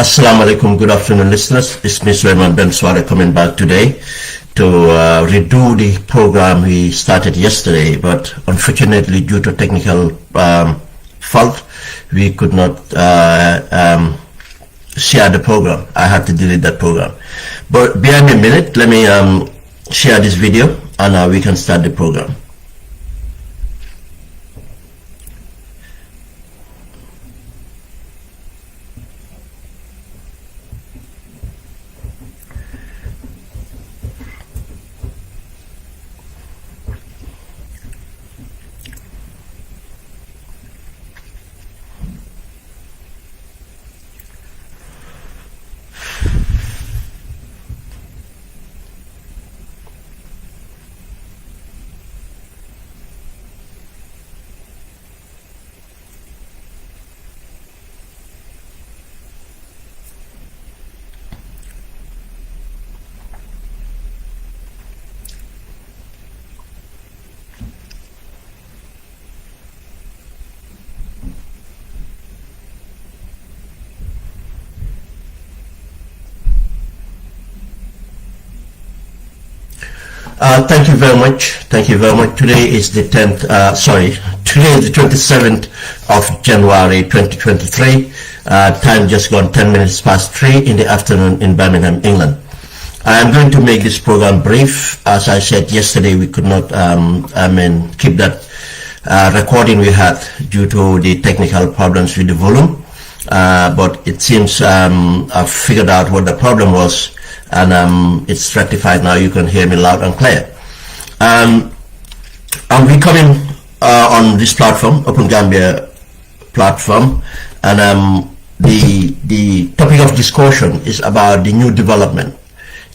Assalamu alaikum, good afternoon listeners. It's me Sulaiman Ben Sware coming back today to redo the program we started yesterday, but unfortunately due to technical fault we could not share the program. I had to delete that program. But bear me a minute, let me share this video and we can start the program. Thank you very much. Thank you very much. Today is the 10th, today is the 27th of January 2023. Time just gone 10 minutes past 3 in the afternoon in Birmingham, England. I am going to make this program brief. As I said yesterday, we could not, keep that recording we had due to the technical problems with the volume. But it seems I've figured out what the problem was, and it's rectified now. You can hear me loud and clear. I'm becoming on this platform, Open Gambia platform, and the topic of discussion is about the new development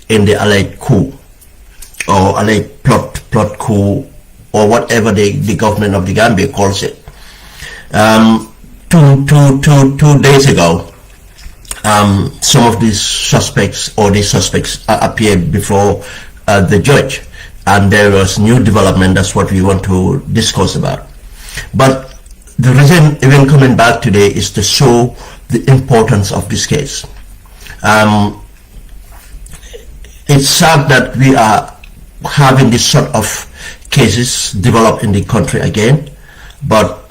in the alleged coup or alleged plot coup or whatever the government of the Gambia calls it. 2 days ago, some of these suspects appeared before the judge, and there was new development. That's what we want to discuss about. But the reason even coming back today is to show the importance of this case. It's sad that we are having this sort of cases develop in the country again, but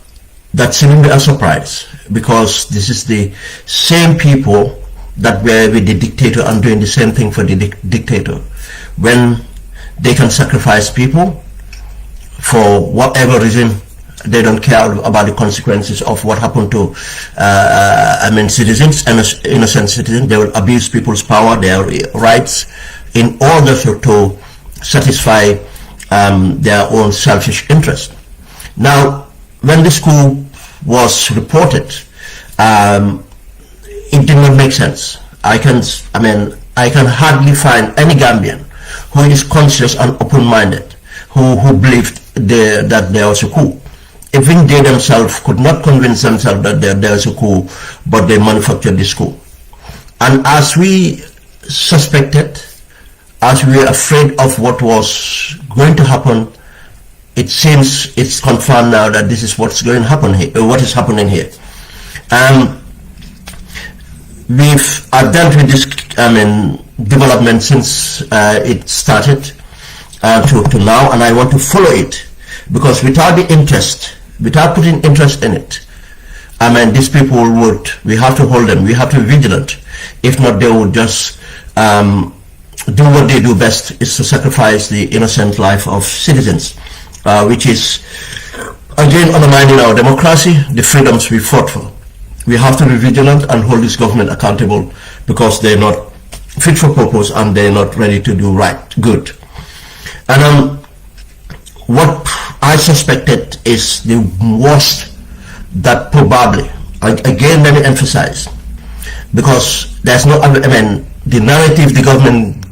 that shouldn't be a surprise, because this is the same people that were with the dictator and doing the same thing for the dictator. When they can sacrifice people for whatever reason They don't care about the consequences of what happened to, citizens, innocent citizens. They will abuse people's power, their rights, in order to satisfy their own selfish interest. Now, when the school was reported, it did not make sense. I can hardly find any Gambian who is conscious and open-minded, who believed that there was a coup. Even they themselves could not convince themselves that there was a coup, but they manufactured this coup. And as we suspected, as we were afraid of what was going to happen, it seems it's confirmed now that this is what's going to happen here, what is happening here. We've dealt with this development since it started to now, and I want to follow it, because without the interest, without putting interest in it, these people we have to hold them, we have to be vigilant. If not, they would just do what they do best, is to sacrifice the innocent life of citizens, which is again undermining our democracy, the freedoms we fought for. We have to be vigilant and hold this government accountable, because they're not fit for purpose and they're not ready to do good. And what I suspected is the worst that probably, again let me emphasize, because there's no, the narrative the government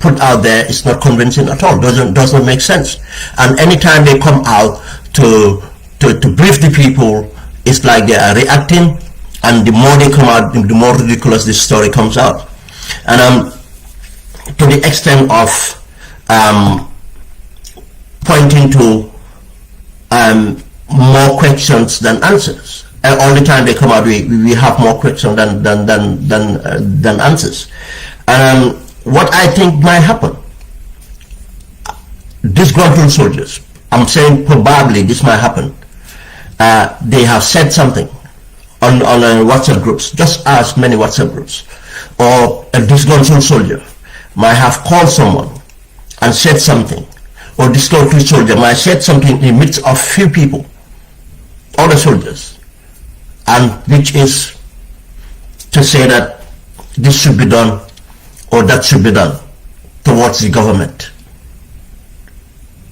put out there is not convincing at all, does not make sense. And anytime they come out to brief the people, it's like they are reacting, and the more they come out, the more ridiculous this story comes out. And to the extent of pointing to more questions than answers. And all the time they come out, we have more questions than answers. And what I think might happen, disgruntled soldiers, I'm saying probably this might happen, they have said something on WhatsApp groups, just as many WhatsApp groups, or a disgruntled soldier might have called someone and said something, or disgruntled soldier might have said something in the midst of few people, other soldiers, and which is to say that this should be done or that should be done towards the government.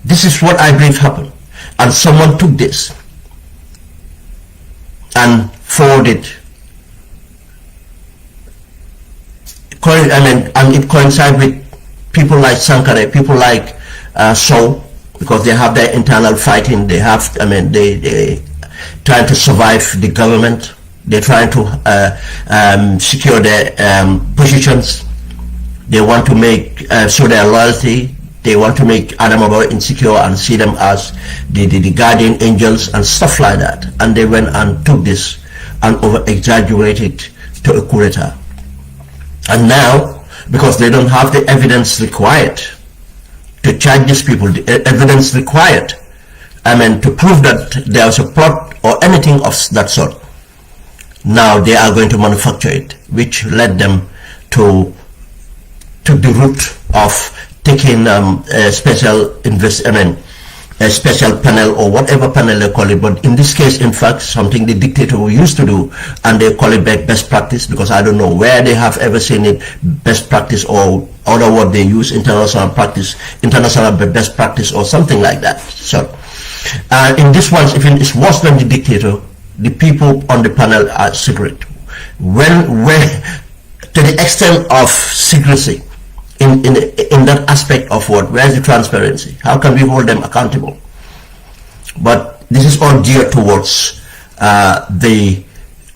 This is what I believe happened, and someone took this and forwarded, and it coincides with people like Sankare, people like Sow, because they have their internal fighting. They have, they trying to survive the government. They're trying to secure their positions. They want to make show their loyalty. They want to make Adamawa insecure and see them as the guardian angels and stuff like that. And they went and took this and over-exaggerated to a coup d'etat. And now, because they don't have the evidence required to charge these people, the evidence required, to prove that there was a plot or anything of that sort, now they are going to manufacture it, which led them to the route of taking a special a special panel, or whatever panel they call it, but in this case, in fact, something the dictator used to do, and they call it best practice, because I don't know where they have ever seen it best practice, or other word they use, international best practice, or something like that. So in this one, even it's worse than the dictator. The people on the panel are secret. When to the extent of secrecy, in that aspect of what, where's the transparency? How can we hold them accountable? But this is all geared towards the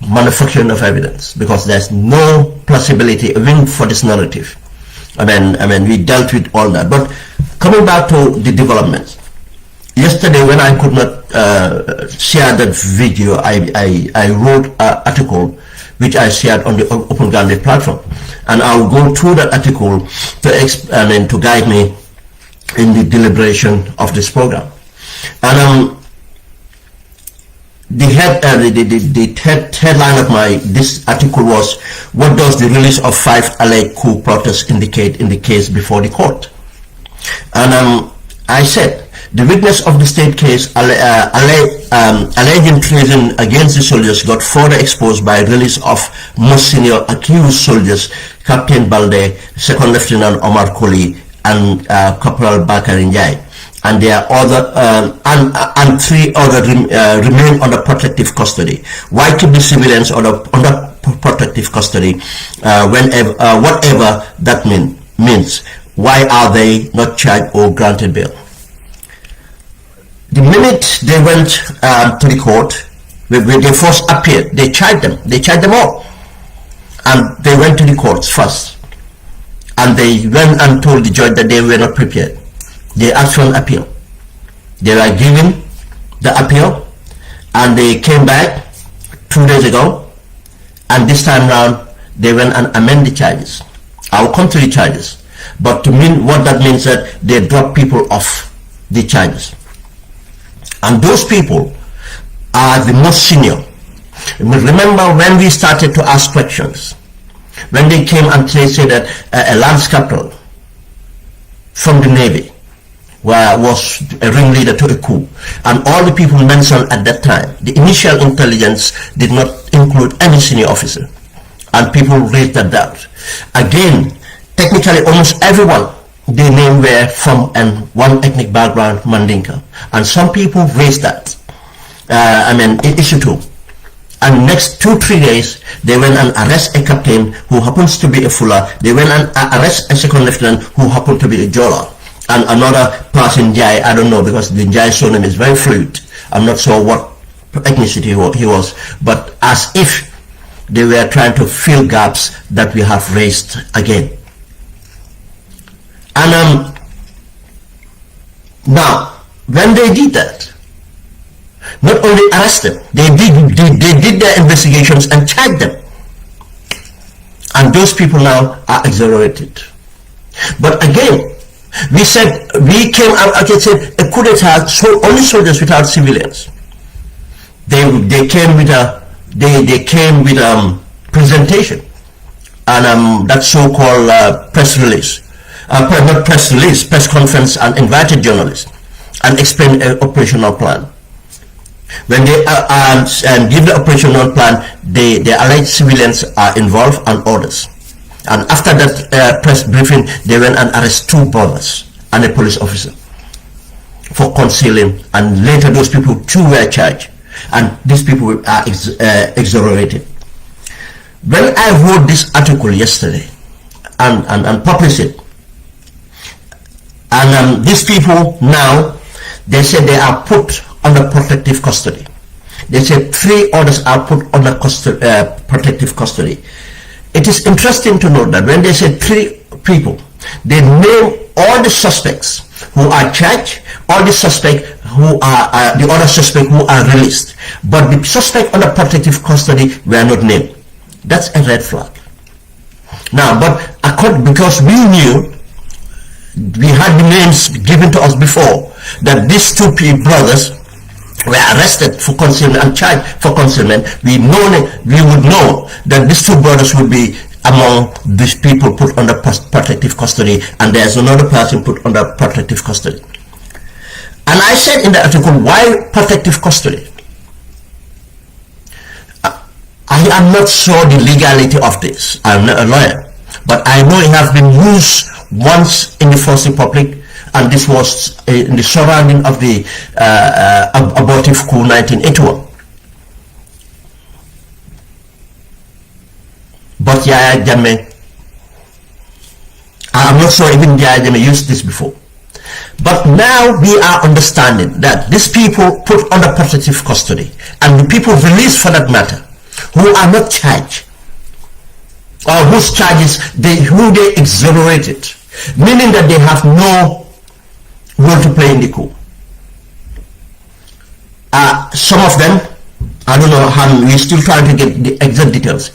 manufacturing of evidence, because there's no plausibility even for this narrative. We dealt with all that. But coming back to the developments, yesterday when I could not share that video, I wrote an article which I shared on the Open Gambia platform, and I'll go through that article to guide me in the deliberation of this program. And the headline of this article was, "What does the release of 5 alleged coup plotters indicate in the case before the court?" And I said The witness of the state case alleging treason against the soldiers got further exposed by release of most senior accused soldiers, Captain Balde, Second Lieutenant Omar Koli, and Corporal Bakari Njai. And there are other and three other remain under protective custody. Why keep the civilians under protective custody whatever that means? Why are they not charged or granted bail? The minute they went to the court, when they first appeared, they charged them all, and they went to the courts first, and they went and told the judge that they were not prepared. They asked for an appeal. They were given the appeal, and they came back 2 days ago, and this time round they went and amended the charges. I will come to the charges, but to mean what that means that they drop people off the charges, and those people are the most senior. Remember when we started to ask questions, when they came and they said that a Lance Captain from the Navy was a ringleader to a coup, and all the people mentioned at that time, the initial intelligence did not include any senior officer, and people raised that doubt. Again, technically almost everyone they name were from one ethnic background, Mandinka, and some people raised that issue too. And next 2-3 days they went and arrest a captain who happens to be a Fula. They went and arrest a second lieutenant who happened to be a Jola, and another person, Jai, I don't know, because the Jai surname is very fluid. I'm not sure what ethnicity he was, but as if they were trying to fill gaps that we have raised again. And now, when they did that, not only arrest them, they did their investigations and charged them. And those people now are exonerated. But again, we came out and said a coup d'etat, so only soldiers without civilians. They came with presentation, and that so-called press release, not press release, press conference, and invited journalists and explained an operational plan. When they give the operational plan, the alleged civilians are involved and others. And after that press briefing, they went and arrested 2 brothers and a police officer for concealing, and later those people too were charged, and these people are exonerated. When I wrote this article yesterday and published it, and these people now, they said they are put under protective custody. They said 3 others are put under protective custody. It is interesting to note that when they said 3 people, they name all the suspects who are charged, all the suspects who are the other suspects who are released, but the suspect under protective custody were not named. That's a red flag. Now, but because we knew, we had the names given to us before, that these 2 brothers were arrested for concealment and charged for concealment, we would know that these 2 brothers would be among these people put under protective custody, and there's another person put under protective custody. And I said in the article, why protective custody? I am not sure the legality of this. I'm not a lawyer, but I know it has been used once in the First Republic, and this was in the surrounding of the abortive coup 1981. But Yahya Jammeh, I'm not sure even Yahya Jammeh used this before. But now we are understanding that these people put under protective custody, and the people released for that matter, who are not charged, or whose charges who they exonerated, meaning that they have no role to play in the coup. Some of them, I don't know how, we're still trying to get the exact details.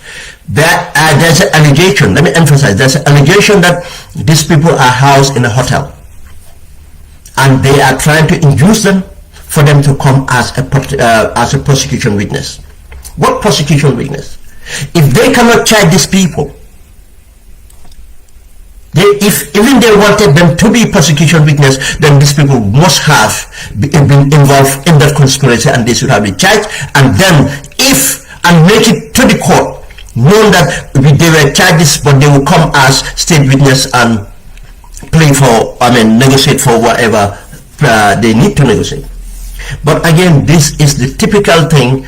There's an allegation, let me emphasize, there's an allegation that these people are housed in a hotel, and they are trying to induce them for them to come as a prosecution witness. What prosecution witness? If they cannot charge these people, If even they wanted them to be prosecution witness, then these people must have been involved in that conspiracy, and they should have been charged. And then, and make it to the court, knowing that they were charges, but they will come as state witness and negotiate for whatever they need to negotiate. But again, this is the typical thing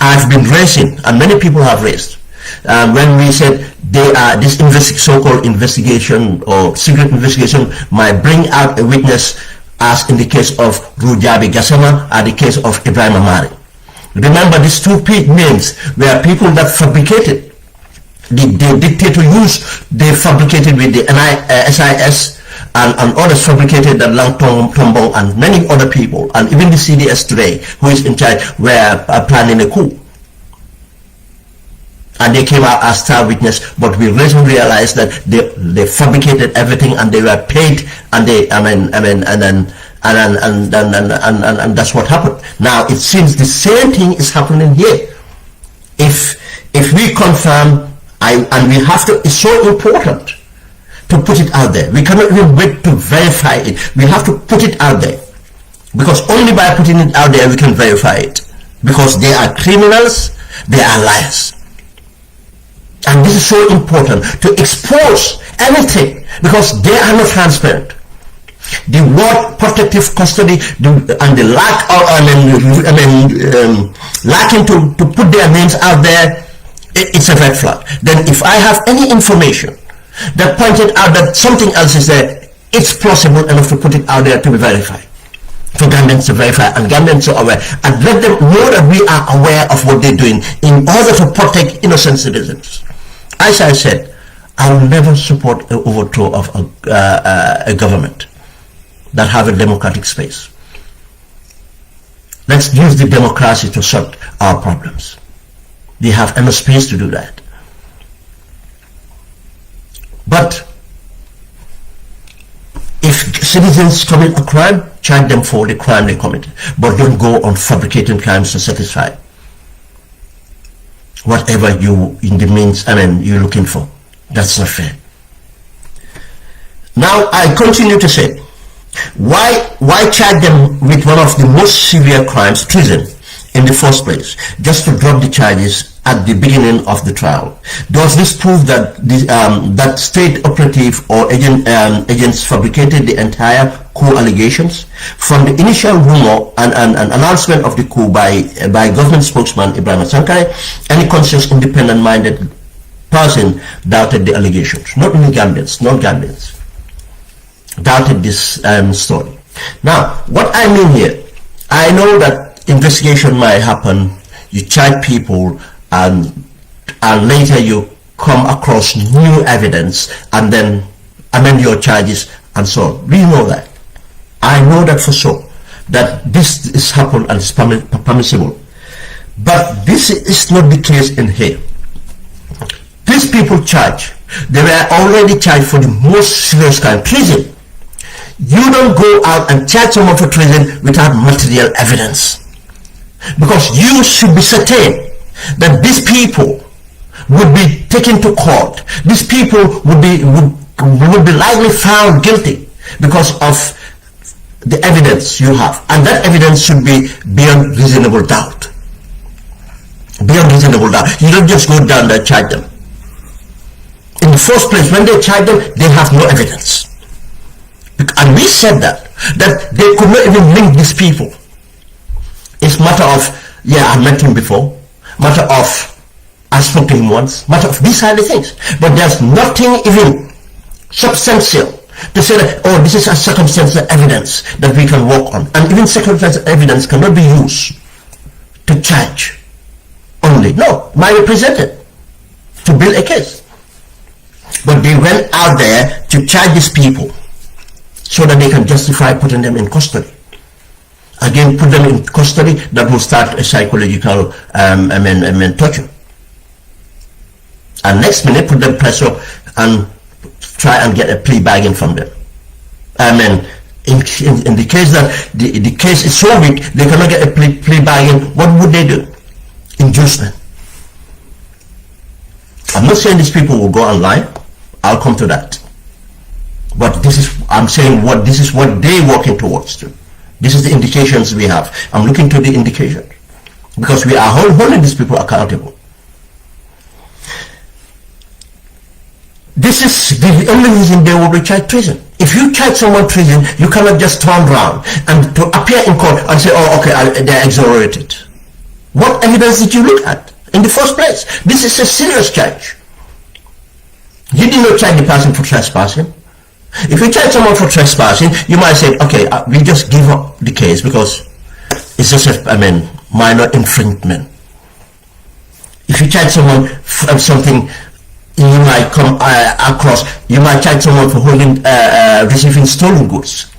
I've been raising, and many people have raised. When we said this so-called investigation or secret investigation might bring out a witness, as in the case of Rujabi Gassama and the case of Ibrahim Amari. Remember, these two names were people that fabricated. The dictator they fabricated with the SIS, and others fabricated that Lang Tombong and many other people, and even the CDS today, who is in charge, were planning a coup. And they came out as star witness, but we recently realized that they fabricated everything, and they were paid, and and that's what happened. Now it seems the same thing is happening here. If we confirm, and we have to, it's so important to put it out there. We cannot even wait to verify it. We have to put it out there, because only by putting it out there we can verify it. Because they are criminals, they are liars. And this is so important to expose everything, because they are not transparent. The word protective custody and the lack of lacking to put their names out there, it's a red flag. Then if I have any information that pointed out that something else is there, it's plausible enough to put it out there to be verified. For Gambians to verify, and Gambians to aware, and let them know that we are aware of what they're doing in order to protect innocent citizens. As I said, I will never support an overthrow of a government that have a democratic space. Let's use the democracy to solve our problems. They have enough space to do that. But if citizens commit a crime, charge them for the crime they committed. But don't go on fabricating crimes to satisfy whatever you're looking for. That's not fair. Now I continue to say, why charge them with one of the most severe crimes, treason, in the first place, just to drop the charges at the beginning of the trial? Does this prove that that state operative or agents fabricated the entire coup allegations? From the initial rumor and announcement of the coup by government spokesman Ibrahim Sankare, any conscious, independent-minded person doubted the allegations. Not only Gambians, non-Gambians doubted this story. Now, what I mean here, I know that investigation might happen, you charge people, and later you come across new evidence and then amend your charges and so on. We know that. I know that for sure, that this is happened and is permissible. But this is not the case in here. These people charged, they were already charged for the most serious crime, treason. You don't go out and charge someone for treason without material evidence, because you should be certain that these people would be taken to court. These people would be likely found guilty because of the evidence you have, and that evidence should be beyond reasonable doubt. Beyond reasonable doubt. You don't just go down there and charge them. In the first place, when they charge them, they have no evidence. And we said that they could not even link these people. It's matter of, yeah, I met him before, matter of, I spoke to him once, matter of these are the things. But there's nothing even substantial to say that, oh, this is a circumstantial evidence that we can work on. And even circumstantial evidence cannot be used to charge only. No, might be presented to build a case. But they went out there to charge these people so that they can justify putting them in custody. Again, put them in custody, that will start a psychological torture. And next minute, put them pressure and try and get a plea bargain from them. In the case that the case is so weak, they cannot get a plea bargain, what would they do? Inducement. I'm not saying these people will go online. I'll come to that. But this is, I'm saying this is what they're working towards to. This is the indications we have. I'm looking to the indication because we are holding these people accountable. This is the only reason they will be charged treason. If you charge someone treason, you cannot just turn around and to appear in court and say, oh, okay, they're exonerated. What evidence did you look at in the first place? This is a serious charge. You did not charge the person for trespassing. If you charge someone for trespassing, you might say, okay, we just give up the case because it's just a, minor infringement. If you charge someone for something, you might come across, you might charge someone for holding, receiving stolen goods,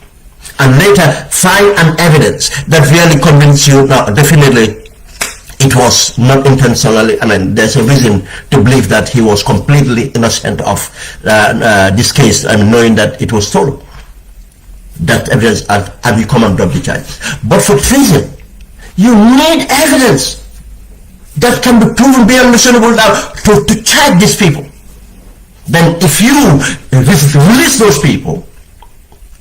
and later find an evidence that really convinces you, no, definitely it was not intentionally, there's a reason to believe that he was completely innocent of this case, knowing that it was stolen. That evidence, and you come and drop the charge. But for treason, you need evidence that can be proven beyond reasonable doubt to charge these people. Then if you release those people,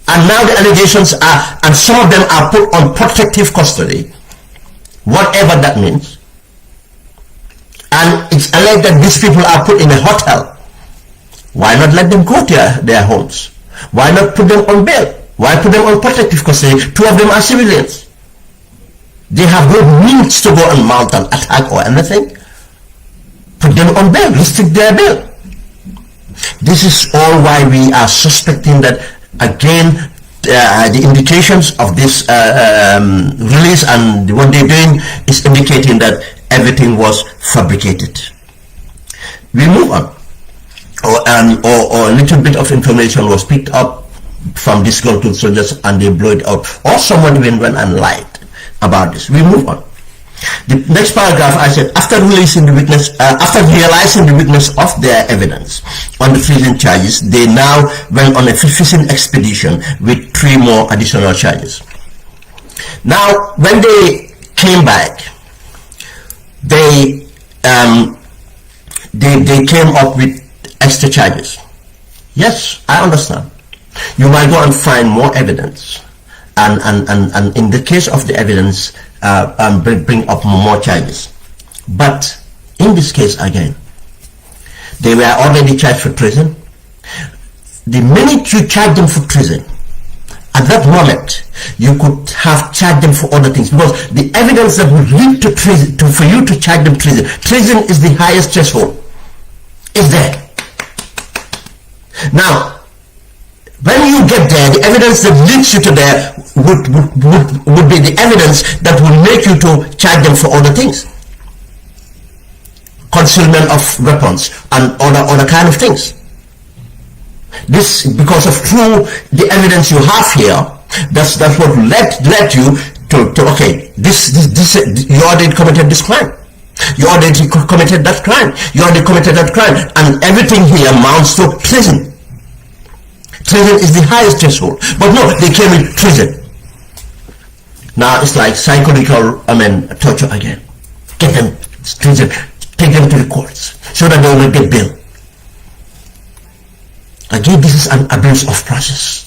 and now the allegations are, and some of them are put on protective custody, whatever that means, and it's alleged that these people are put in a hotel, why not let them go to their homes? Why not put them on bail? Why put them on protective custody? Two of them are civilians. They have no means to go and mount an attack or anything. Put them on bail, restrict their bail. This is all why we are suspecting that, again, the indications of this release and what they're doing is indicating that everything was fabricated. We move on. Or a little bit of information was picked up from disgruntled soldiers and they blew it out. Or someone even went and lied about this. We move on. The next paragraph, I said, after realizing the weakness of their evidence on the treason charges, they now went on a fishing expedition with 3 more additional charges. Now, when they came back, they came up with extra charges. Yes, I understand. You might go and find more evidence, and in the case of the evidence, bring up more charges. But in this case again, they were already charged for treason. The minute you charge them for treason, at that moment you could have charged them for other things, because the evidence that would lead to treason, for you to charge them treason is the highest threshold. Is there. Now, when you get there, the evidence that leads you to there would be the evidence that will make you to charge them for other things. Concealment of weapons and other kind of things. This, because of through the evidence you have here, that's what led you to okay, this you already committed this crime. You already committed that crime. You already committed that crime, and everything here amounts to treason. Treason is the highest threshold. But no, they came with treason. Now it's like psychological, torture again. Get them treason, take them to the courts so that they will not get bail. Again, this is an abuse of process.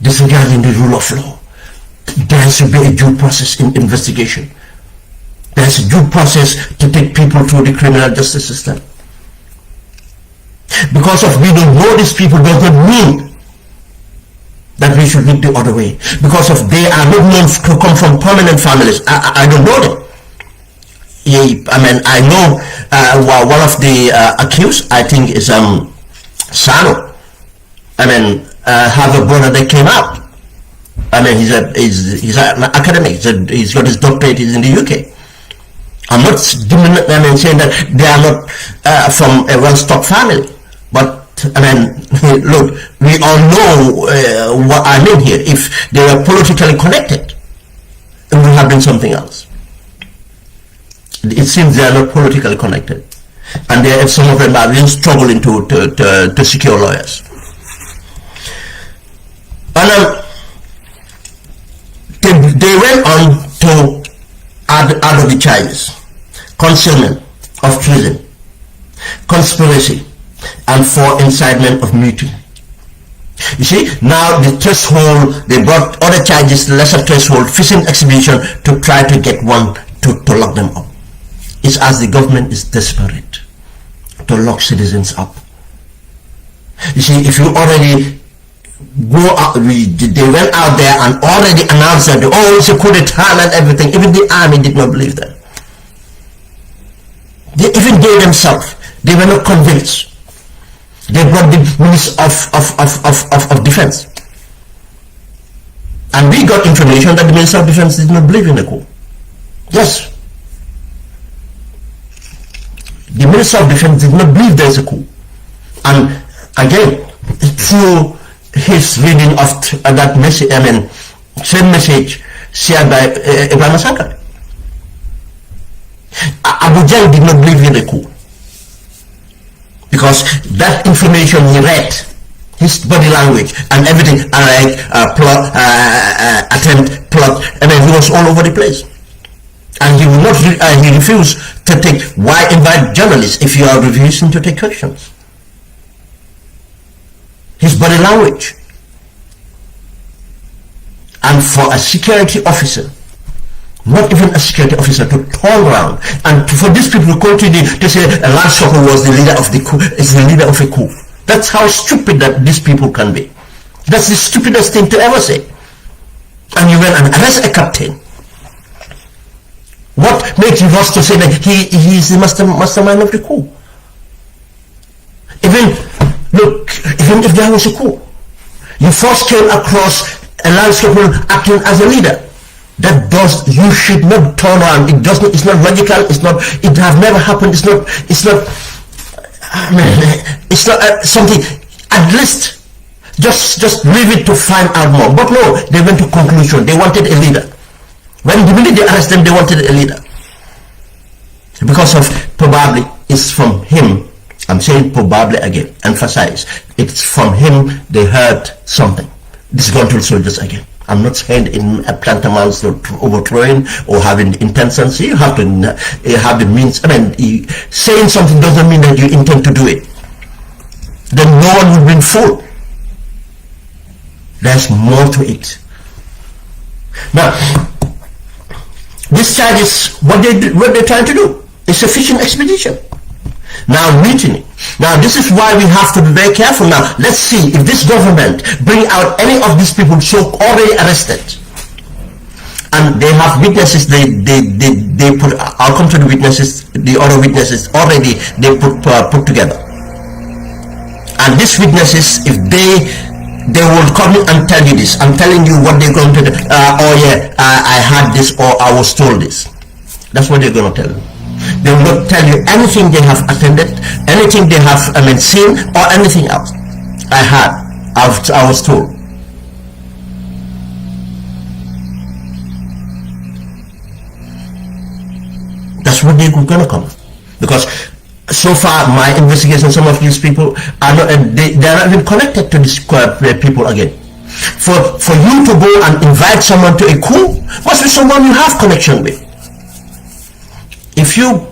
Disregarding the rule of law. There should be a due process in investigation. There's a due process to take people through the criminal justice system. Because of we don't know these people does not mean that we should look the other way. Because of they are not known to come from prominent families. I don't know them. I know one of the accused, I think, is Sano. Have a brother that came out. He's an academic. He's got his doctorate. He's in the UK. I'm not saying that they are not from a well-stocked family. But look, we all know what I mean here. If they were politically connected, it would have been something else. It seems they are not politically connected, and some of them are really struggling to secure lawyers. And they went on to add other charges: concealment of treason, conspiracy, and for incitement of mutiny. You see, now the threshold, they brought other charges, lesser threshold, fishing exhibition to try to get one to lock them up. It's as the government is desperate to lock citizens up. You see, if you already go out, they went out there and already announced that, oh, it's a coup d'etat and everything. Even the army did not believe that. Even they themselves, they were not convinced. They brought the Minister of Defense. And we got information that the Minister of Defense did not believe in the coup. Yes. The Minister of Defense did not believe there is a coup. And again, through his reading of that message, same message shared by Ibrahim Sankar. Abu Jahl did not believe in the coup. Because that information he read, his body language and everything, plot, attempt, plot, he was all over the place. And he will not, he refused to take, why invite journalists if you are refusing to take questions? His body language. And for a security officer, not even a security officer, to turn around and for these people to continue to say Lance Corporal was the leader of the coup, is the leader of a coup. That's how stupid that these people can be. That's the stupidest thing to ever say. And you went and arrest a captain. What makes you rush to say that he is the mastermind of the coup? Even if there was a coup, you first came across a Lance Corporal acting as a leader. That you should not turn around. It's not logical. It has never happened. It's not something. At least just leave it to find out more. But no, they went to conclusion. They wanted a leader. When the minute they arrested them, they wanted a leader. Because of probably it's from him. I'm saying probably again. Emphasize. It's from him they heard something. Disgruntled soldiers again. I'm not saying in a plantamounts to overthrowing or having intentions. You have to have the means. Saying something doesn't mean that you intend to do it. Then no one will be fooled. There's more to it. Now, this charge is what they're trying to do. It's a fishing expedition. Now mutiny. Now this is why we have to be very careful. Now let's see if this government bring out any of these people so already arrested, and they have witnesses. They put. I'll come to the witnesses. The other witnesses already they put together. And these witnesses, if they will come in and tell you this. I'm telling you what they're going to do. Oh yeah, I had this or I was told this. That's what they're going to tell you. They will not tell you anything they have attended, anything they have seen, or anything else. I was told. That's what they're going to come. Because so far, my investigation, some of these people are not, they are not even connected to these people again. For you to go and invite someone to a coup, must be someone you have connection with. If you,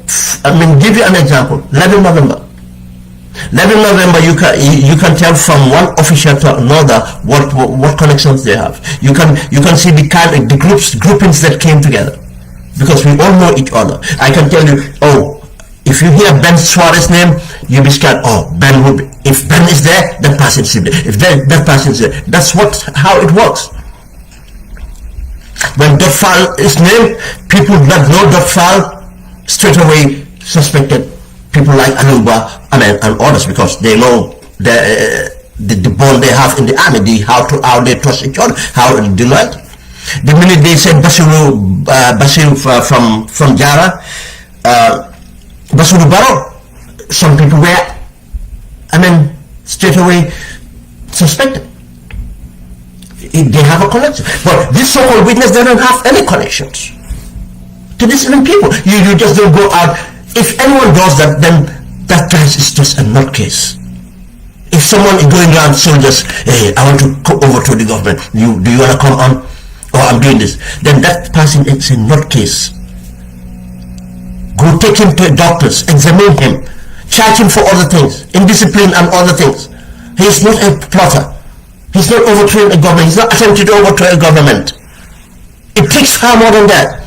give you an example. 11 November, you can tell from one official to another what connections they have. You can see the groupings that came together, because we all know each other. I can tell you, if you hear Ben Suarez's name, you'll be scared. Oh, Ben will be. If Ben is there, that person is there. If that person is there, that's how it works. When Dotfal is named, people that know Dotfal straight away suspected people like Anuba and others, because they know the bond they have in the army, how they trust each other, how they loyal. The minute they said Basiru from Jara, Basiru Barrow, some people were, straight away suspected. They have a connection. But this so-called witness, they don't have any connections to these people. You just don't go out. If anyone does that, then that case is just a nutcase. If someone is going around soldiers, hey, I want to go over to the government, do you want to come on? Or I'm doing this. Then that person is a nutcase. Go take him to doctors, examine him, charge him for other things, indiscipline and other things. He is not a plotter. He's not overthrowing a government. He's not attempting to overthrow a government. It takes far more than that.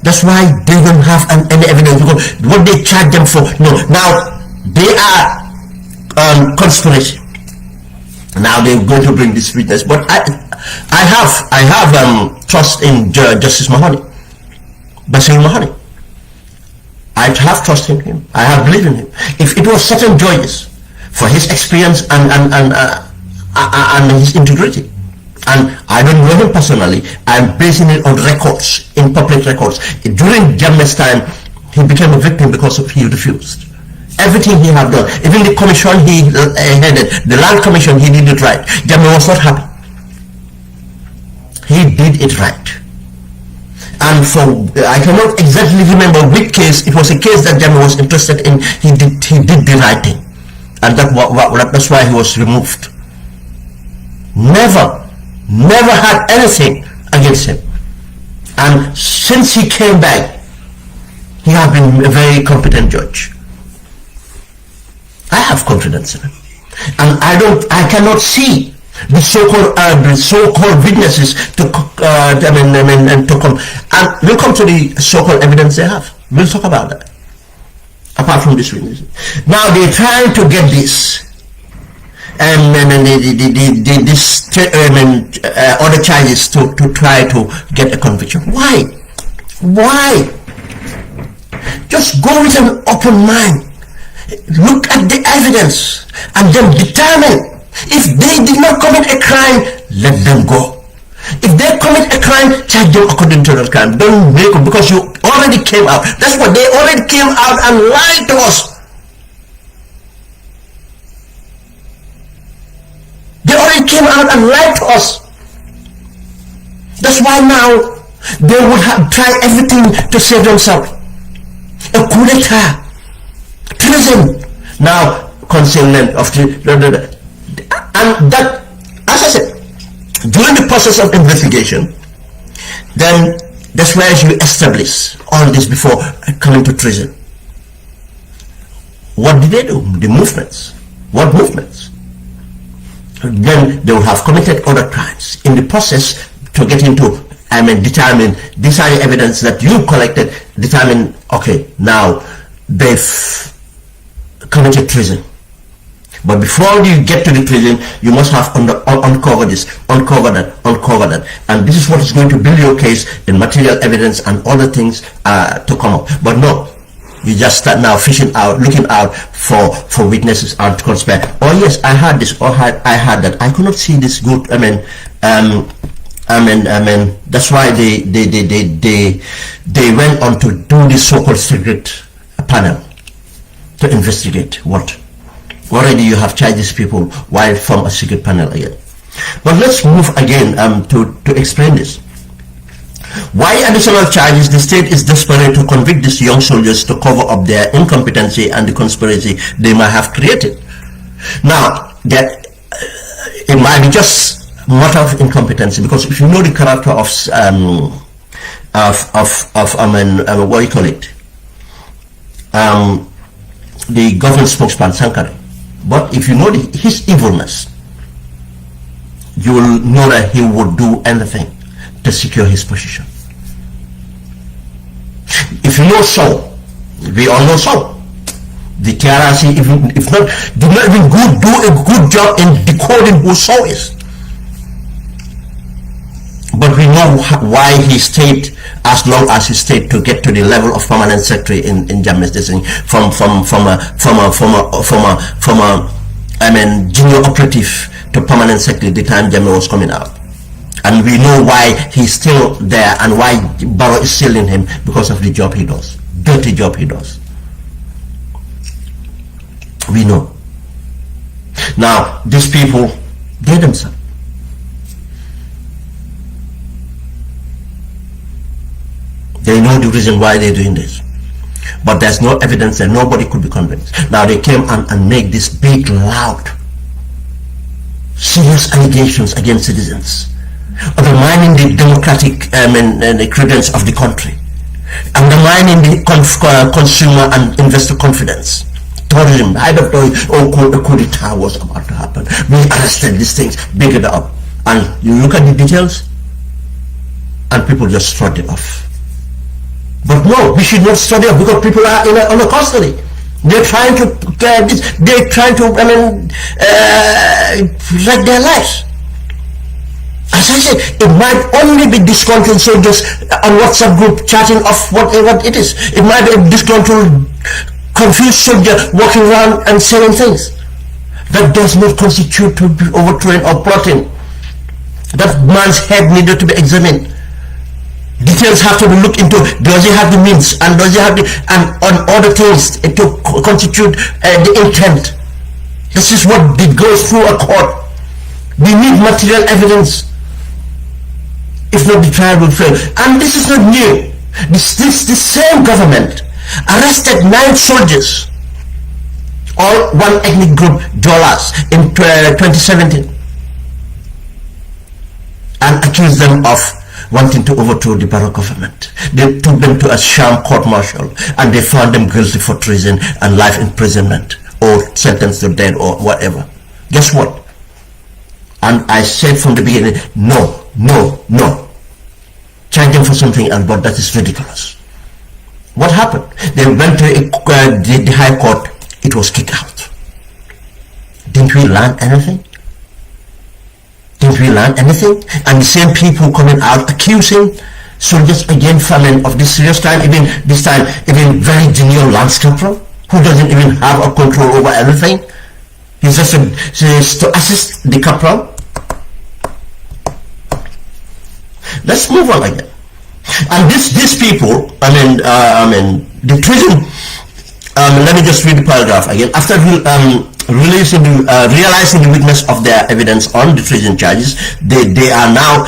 That's why they don't have any evidence, because what they charge them for. No, now they are conspiracy. Now they're going to bring this witness. But I have trust in Justice Mahoney, Basir Mahoney. I have trust in him. I have believed in him. If it was certain judges, for his experience and his integrity, and I don't know him personally, I'm basing it on records, in public records. During Jammeh's time, he became a victim because he refused. Everything he had done, even the commission he headed, the land commission, he did it right. Jammeh was not happy. He did it right. And I cannot exactly remember which case. It was a case that Jammeh was interested in. He did the right thing, and that's why he was removed. Never had anything against him, and since he came back, he has been a very competent judge. I have confidence in him, and I cannot see the so-called witnesses to come, and we'll come to the so-called evidence they have. We'll talk about that. Apart from this witness, now they're trying to get this. Other charges to try to get a conviction. Why? Just go with an open mind. Look at the evidence and then determine. If they did not commit a crime, let them go. If they commit a crime, charge them according to the crime. Don't make it, because you already came out. That's what they already came out and lied to us. They already came out and lied to us. That's why now they would have tried everything to save themselves. A coup d'etat, treason, now concealment of the and that, as I said, during the process of investigation, then that's where you establish all this before coming to treason. What did they do? The movements. What movements? Then they will have committed other crimes in the process to get into, determine, these are the evidence that you collected, determine, okay, now they've committed treason. But before you get to the treason, you must have uncover this, uncover that. And this is what is going to build your case in material evidence and other things to come up. But no, you just start now fishing out, looking out for witnesses and to conspire. Oh yes, I had this, or I had that. I could not see this good. That's why they went on to do this so-called secret panel to investigate what. Already you have charged these people, why form a secret panel again? But let's move again to explain this. Why additional charges? The state is desperate to convict these young soldiers to cover up their incompetency and the conspiracy they might have created. Now, that it might be just matter of incompetency, because if you know the character of what you call it, the government spokesman Sankara. But if you know his evilness, you will know that he would do anything to secure his position. If you know Saul, we all know Saul. The TRRC, if not, do not even do a good job in decoding who Saul is. But we know why he stayed as long as he stayed to get to the level of permanent secretary in Jammeh's decision, from a junior operative to permanent secretary the time Jammeh was coming out. And we know why he's still there and why Barrow is still in him, because of the job he does, dirty job he does. We know. Now, these people, they themselves, they know the reason why they're doing this. But there's no evidence that nobody could be convinced. Now they came and made this big, loud, serious allegations against citizens, undermining the democratic the credence of the country, undermining the consumer and investor confidence, terrorism, height of terrorism, or coup d'etat was about to happen. We arrested these things, big it up. And you look at the details, and people just shrugged it off. But no, we should not study it because people are under custody. They're trying to, wreck their lives. As I said, it might only be disgruntled soldiers on WhatsApp group chatting of whatever it is. It might be a disgruntled, confused soldier walking around and saying things. That does not constitute to be overthrown or plotting. That man's head needed to be examined. Details have to be looked into. Does he have the means, and does he have the, and on other things to constitute the intent? This is what goes through a court. We need material evidence. If not, the trial will fail. And this is not new. This same government arrested 9 soldiers, all one ethnic group, Jolas, in 2017, and accused them of wanting to overthrow the Barrow government. They took them to a sham court-martial, and they found them guilty for treason and life imprisonment, or sentenced to death, or whatever. Guess what? And I said from the beginning, no. Charge them for something else, but that is ridiculous. What happened? They went to the High Court. It was kicked out. Didn't we learn anything? And the same people coming out accusing soldiers again of this serious crime, even this time, even very junior Lance Corporal, who doesn't even have a control over everything. He's just to assist the corporal. Let's move on again. And these people, the treason. Let me just read the paragraph again. After realizing the weakness of their evidence on the treason charges, they now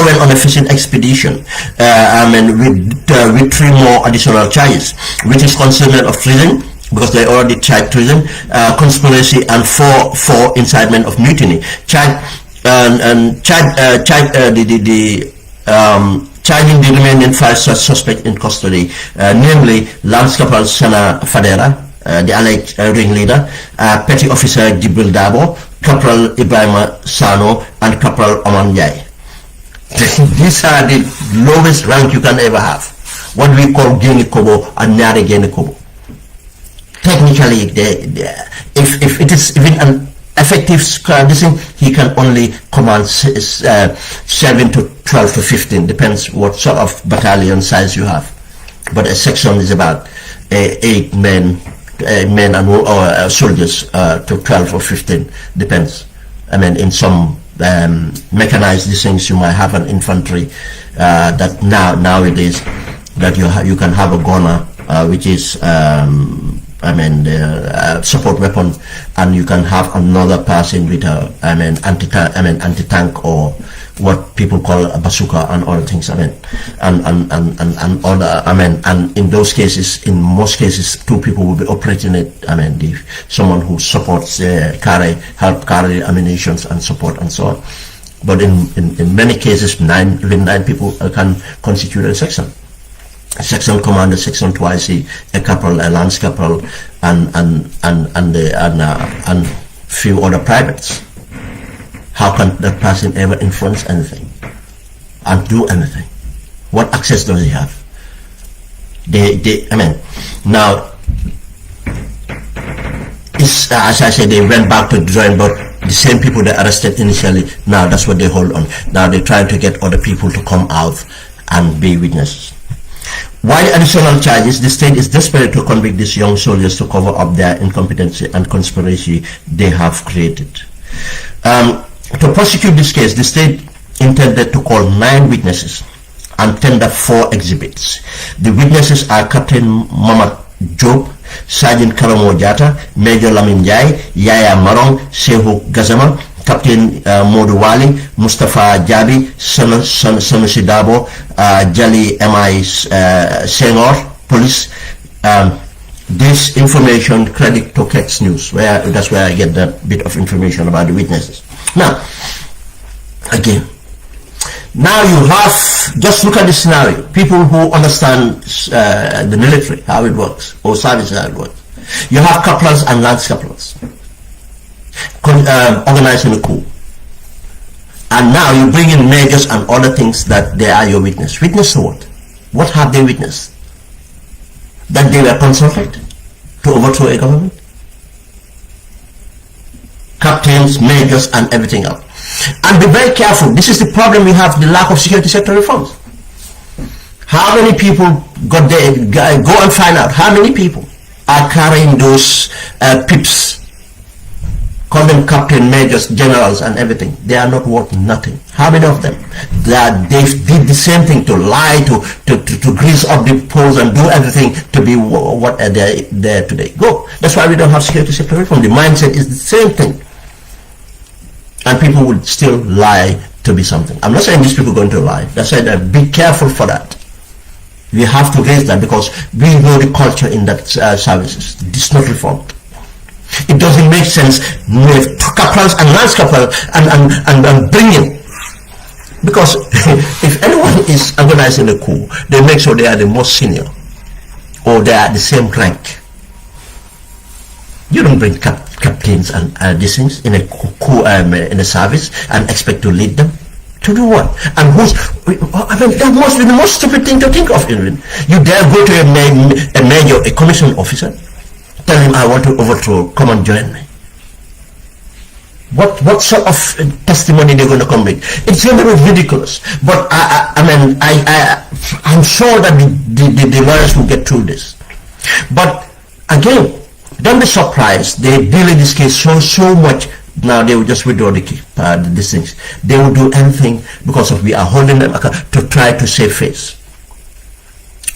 went on a fishing expedition. With 3 more additional charges, which is concealment of treason, because they already charged treason, conspiracy, and for incitement of mutiny. Charging the remaining 5 suspects in custody, namely Lance Corporal Sana Fadera, the alleged ringleader, Petty Officer Jibril Dabo, Corporal Ibrahima Sano, and Corporal Oman Jai. These are the lowest rank you can ever have. What we call Guinea Kobo and Nyare Guinea Kobo. Technically, if it is even an effective condition, he can only command 7 to 12 to 15, depends what sort of battalion size you have. But a section is about 8 men and soldiers to 12 or 15, depends. In some mechanized things, you might have an infantry that nowadays that you can have a gunner, which is support weapon, and you can have another person with a anti-tank, or what people call a bazooka and other things. And in those cases, in most cases, 2 people will be operating it. Someone who supports help carry ammunition and support and so on. But in many cases, even 9 people can constitute a section. Section commander, section twice, a corporal, a lance corporal, and few other privates. How can that person ever influence anything and do anything? What access does he have? Now, as I said, they went back to the drawing board. The same people they arrested initially, now that's what they hold on. Now they're trying to get other people to come out and be witnesses. While additional charges, the state is desperate to convict these young soldiers to cover up their incompetency and conspiracy they have created. To prosecute this case, the state intended to call 9 witnesses and tender 4 exhibits. The witnesses are Captain Mamat Job, Sergeant Karamo Jata, Major Lamin Jai, Yaya Marong, Sehu Gazama, Captain Modu Wali, Mustafa Jabi, Sanusi Dabo, Jali M.I. Senghor, police. This information credit to Kex News, that's where I get that bit of information about the witnesses. Now, again, now you have, just look at the scenario. People who understand the military, how it works, or service, how it works. You have couplers and lance couplers organizing a coup. And now you bring in majors and other things that they are your witness. Witness to what? What have they witnessed? That they were consulted to overthrow a government? Captains, majors, and everything else. And be very careful. This is the problem we have, the lack of security sector reforms. How many people got there? Go and find out how many people are carrying those pips. Call them captain, majors, generals, and everything. They are not worth nothing. How many of them? They did the same thing, to lie, to grease up the polls and do everything to be what they're there today. Go. That's why we don't have security sector reform. The mindset is the same thing. And people would still lie to be something. I'm not saying these people are going to lie. That's why be careful for that. We have to raise that, because we know the culture in that services. It's not reformed. It doesn't make sense with couplers and lance couplers and bring in. Because if anyone is organizing a coup, they make sure they are the most senior, or they are the same rank. You don't bring captains and these things in a coup, in a service, and expect to lead them. To do what? And that must be the most stupid thing to think of. Even you dare go to a major, a commission officer, tell him, I want to overthrow, come and join me. What sort of testimony they're going to come with? It's going to be ridiculous. But I'm sure that the lawyers will get through this. But again, don't be surprised. They deal in this case so much. Now they will just withdraw these things. They will do anything because we are holding them to try to save face.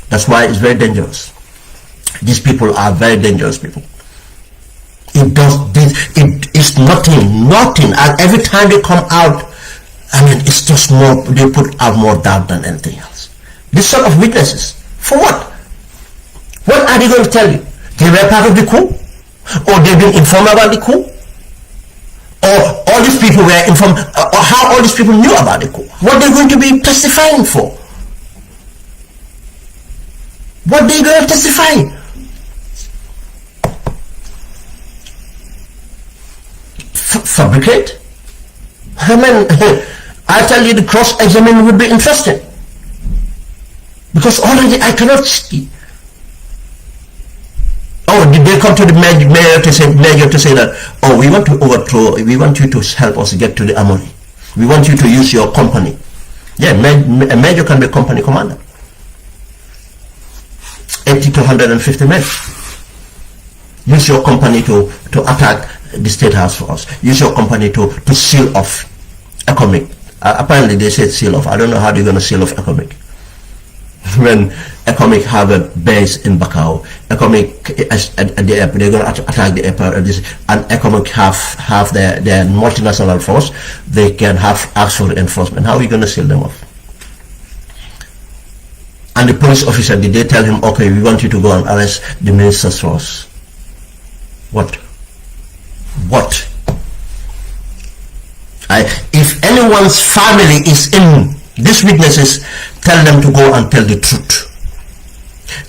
That's why it's very dangerous. These people are very dangerous people. It is nothing. And every time they come out, it's just more, they put out more doubt than anything else. This sort of witnesses, for what? What are they going to tell you? They were part of the coup? Or they've been informed about the coup? Or all these people were informed, or how all these people knew about the coup? What they're going to be testifying for? What they're going to testify? Fabricate? I tell you, the cross-examine would be interesting. Because already I cannot see. Oh, did they come to the mayor to say that, oh, we want to overthrow, we want you to help us get to the armory. We want you to use your company. Yeah, a major can be a company commander. 80 to 150 men. Use your company to attack the State House for us. Use your company to seal off Economic. Apparently they said seal off. I don't know how they're going to seal off Economic. When Economic have a base in Bakau, Economic at the airport, they're going to attack the airport, and Economic have their multinational force. They can ask for enforcement. How are you going to seal them off? And the police officer, did they tell him, okay, we want you to go and arrest the minister's force? What? If anyone's family is in these witnesses, tell them to go and tell the truth.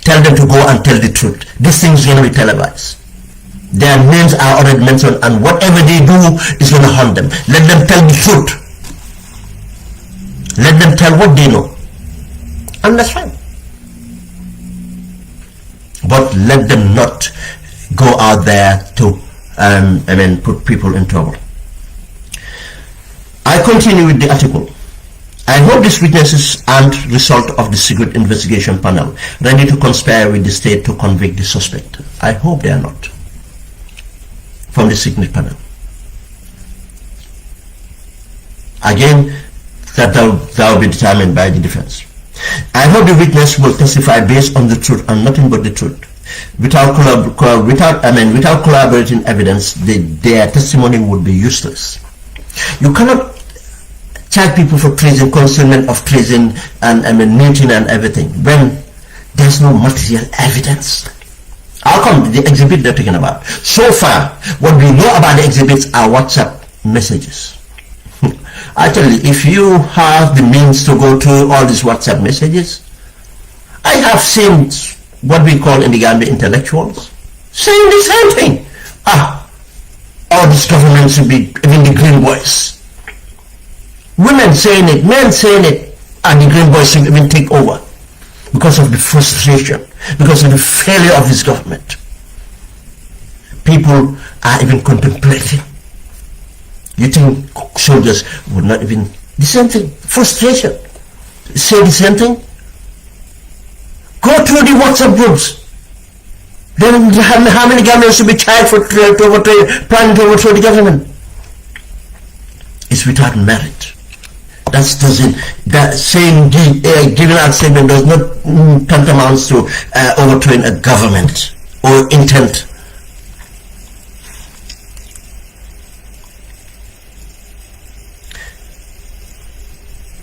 Tell them to go and tell the truth. These things are going to be televised. Their names are already mentioned, and whatever they do is going to haunt them. Let them tell the truth. Let them tell what they know. And that's fine. But let them not go out there to put people in trouble. I continue with the article. I hope these witnesses aren't result of the secret investigation panel ready to conspire with the state to convict the suspect. I hope they are not from the secret panel. Again, that will be determined by the defense. I hope the witness will testify based on the truth and nothing but the truth. Without collaborating evidence, their testimony would be useless. You cannot charge people for treason, concealment of treason, and mutiny and everything when there's no material evidence. How come the exhibit they're talking about? So far, what we know about the exhibits are WhatsApp messages. Actually, if you have the means to go through all these WhatsApp messages, I have seen what we call in the Gambia intellectuals. saying the same thing. All these governments should be, even the green boys. Women saying it, men saying it, and the green boys should even take over because of the frustration, because of the failure of this government. People are even contemplating. You think soldiers would not even, the same thing, frustration, say the same thing? Go through the WhatsApp groups. Then how many Gambians should be tried for planning to overthrow the government? It's without merit. That saying, giving out statement does not tantamount to overthrowing a government or intent.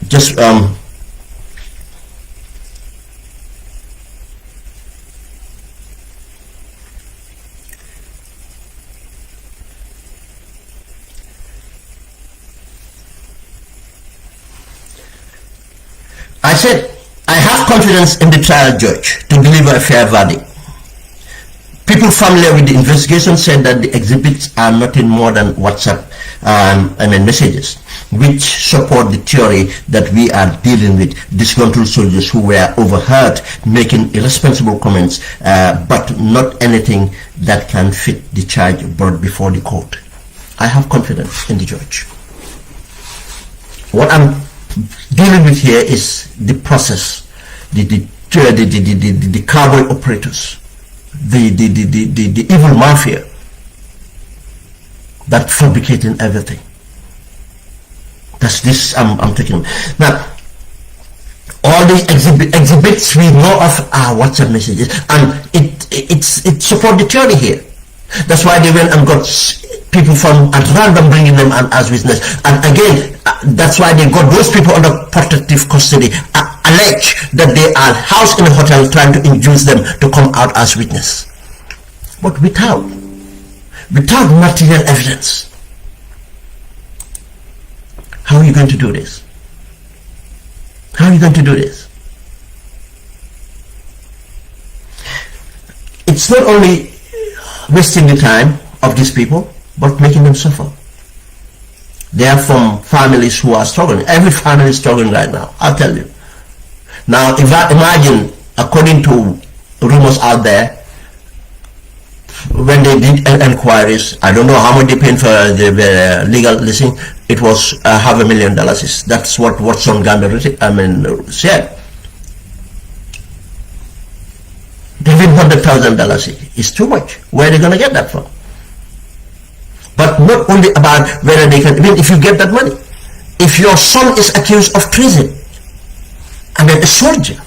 Just I said, I have confidence in the trial judge to deliver a fair verdict. People familiar with the investigation said that the exhibits are nothing more than WhatsApp messages, which support the theory that we are dealing with disgruntled soldiers who were overheard making irresponsible comments, but not anything that can fit the charge brought before the court. I have confidence in the judge. What I'm dealing with here is the process, the cowboy operators, the evil mafia that fabricating everything. That's this I'm taking. Now, all the exhibits we know of are WhatsApp messages, and it support the theory here. That's why they went and got people from at random, bringing them as witness. And again, that's why they got those people under protective custody, allege that they are housed in a hotel trying to induce them to come out as witness. But without material evidence, how are you going to do this? How are you going to do this? It's not only wasting the time of these people, but making them suffer. They are from families who are struggling. Every family is struggling right now, I'll tell you. Now, if I imagine, according to rumors out there, when they did inquiries, I don't know how much they paid for the legal listing. It was $500,000. That's what Watson Gambia said. Giving $100,000 is too much. Where are they going to get that from? But not only about whether they can, even if you get that money, if your son is accused of treason and then a soldier,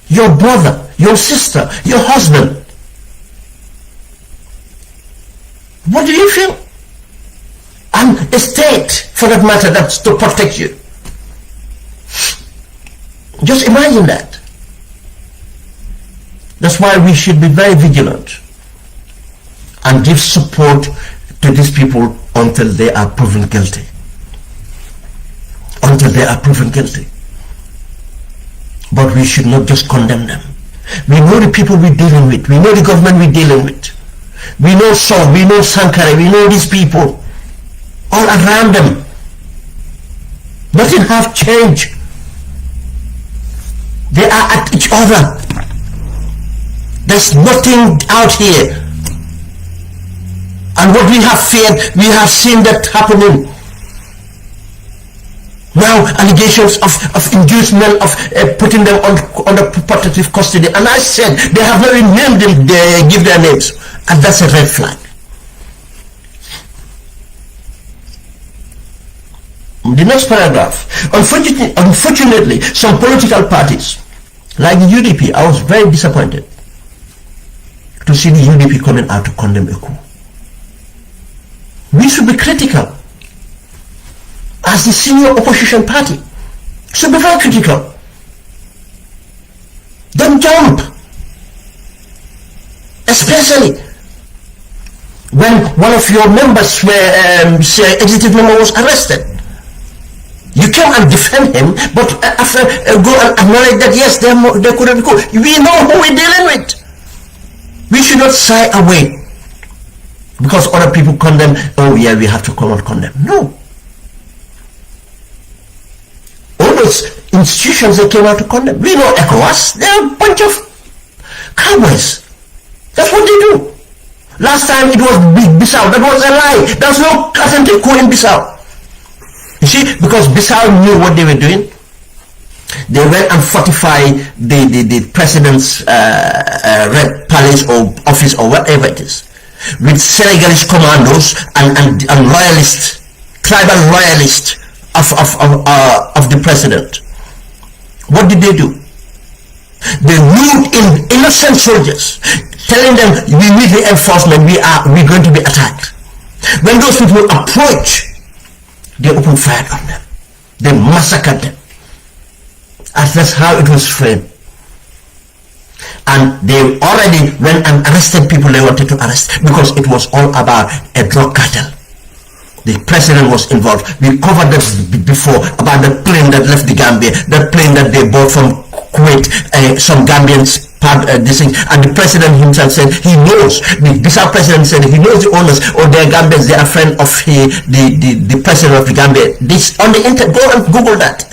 your brother, your sister, your husband, what do you feel? And a state, for that matter, that's to protect you. Just imagine that. That's why we should be very vigilant and give support to these people until they are proven guilty. Until they are proven guilty. But we should not just condemn them. We know the people we're dealing with. We know the government we're dealing with. We know Saul, we know Sankara, we know these people. All around them. Nothing have changed. They are at each other. There's nothing out here. And what we have feared, we have seen that happening. Now allegations of inducement, of putting them under protective custody. And I said, they have not even named them, they give their names. And that's a red flag. The next paragraph. Unfortunately, some political parties, like the UDP, I was very disappointed to see the UDP coming out to condemn a coup. We should be critical. As the senior opposition party, should be very critical. Don't jump. Especially when one of your members, executive member, was arrested. You came and defend him, but after go and acknowledge that yes, they couldn't go. We know who we're dealing with. We should not shy away because other people condemn. Oh yeah, we have to come and condemn. No. All those institutions that came out to condemn. We know ECOWAS. They're a bunch of cowboys. That's what they do. Last time it was Bissau. That was a lie. There's no authentic coup in Bissau. You see, because Bissau knew what they were doing. They went and fortified the president's red palace or office or whatever it is with Senegalese commandos and royalists, tribal royalists of the president. What did they do? They ruled in innocent soldiers, telling them, we need reinforcement, we're going to be attacked. When those people approach, they opened fire on them. They massacred them. And that's how it was framed. And they already went and arrested people they wanted to arrest because it was all about a drug cartel. The president was involved. We covered this before about the plane that left the Gambia, that plane that they bought from Kuwait, some Gambians this thing, and the president himself said he knows. The Bissau president said he knows the owners or they're Gambians, they are friend of the president of the Gambia. This on the internet, go and Google that.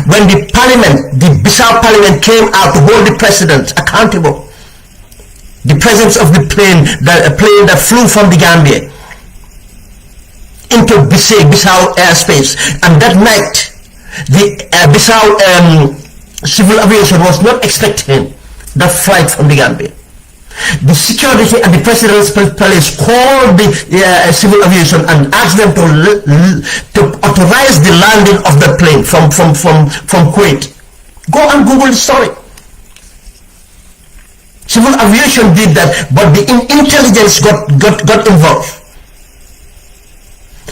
When the Bissau parliament came out to hold the president accountable, the presence of the plane that flew from the Gambia into Bissau airspace, and that night the Bissau civil aviation was not expecting that flight from the Gambia. The security at the president's palace called the civil aviation and asked them to authorize the landing of the plane from Kuwait. Go and Google the story. Civil aviation did that, but the intelligence got involved.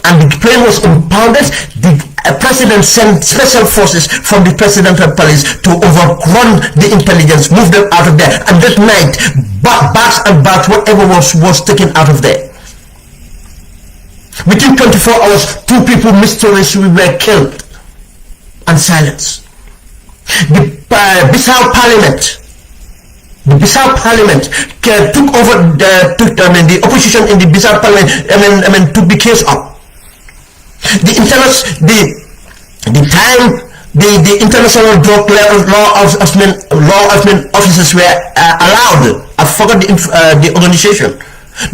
And the plane was impounded. The president sent special forces from the presidential palace to overrun the intelligence, move them out of there. And that night, bags and bags, whatever was taken out of there. Within 24 hours, 2 people mysteriously were killed and silenced. The Bissau Parliament took over the opposition in the Bissau Parliament took the case up. The international drug law enforcement officers were allowed. I forgot the organization.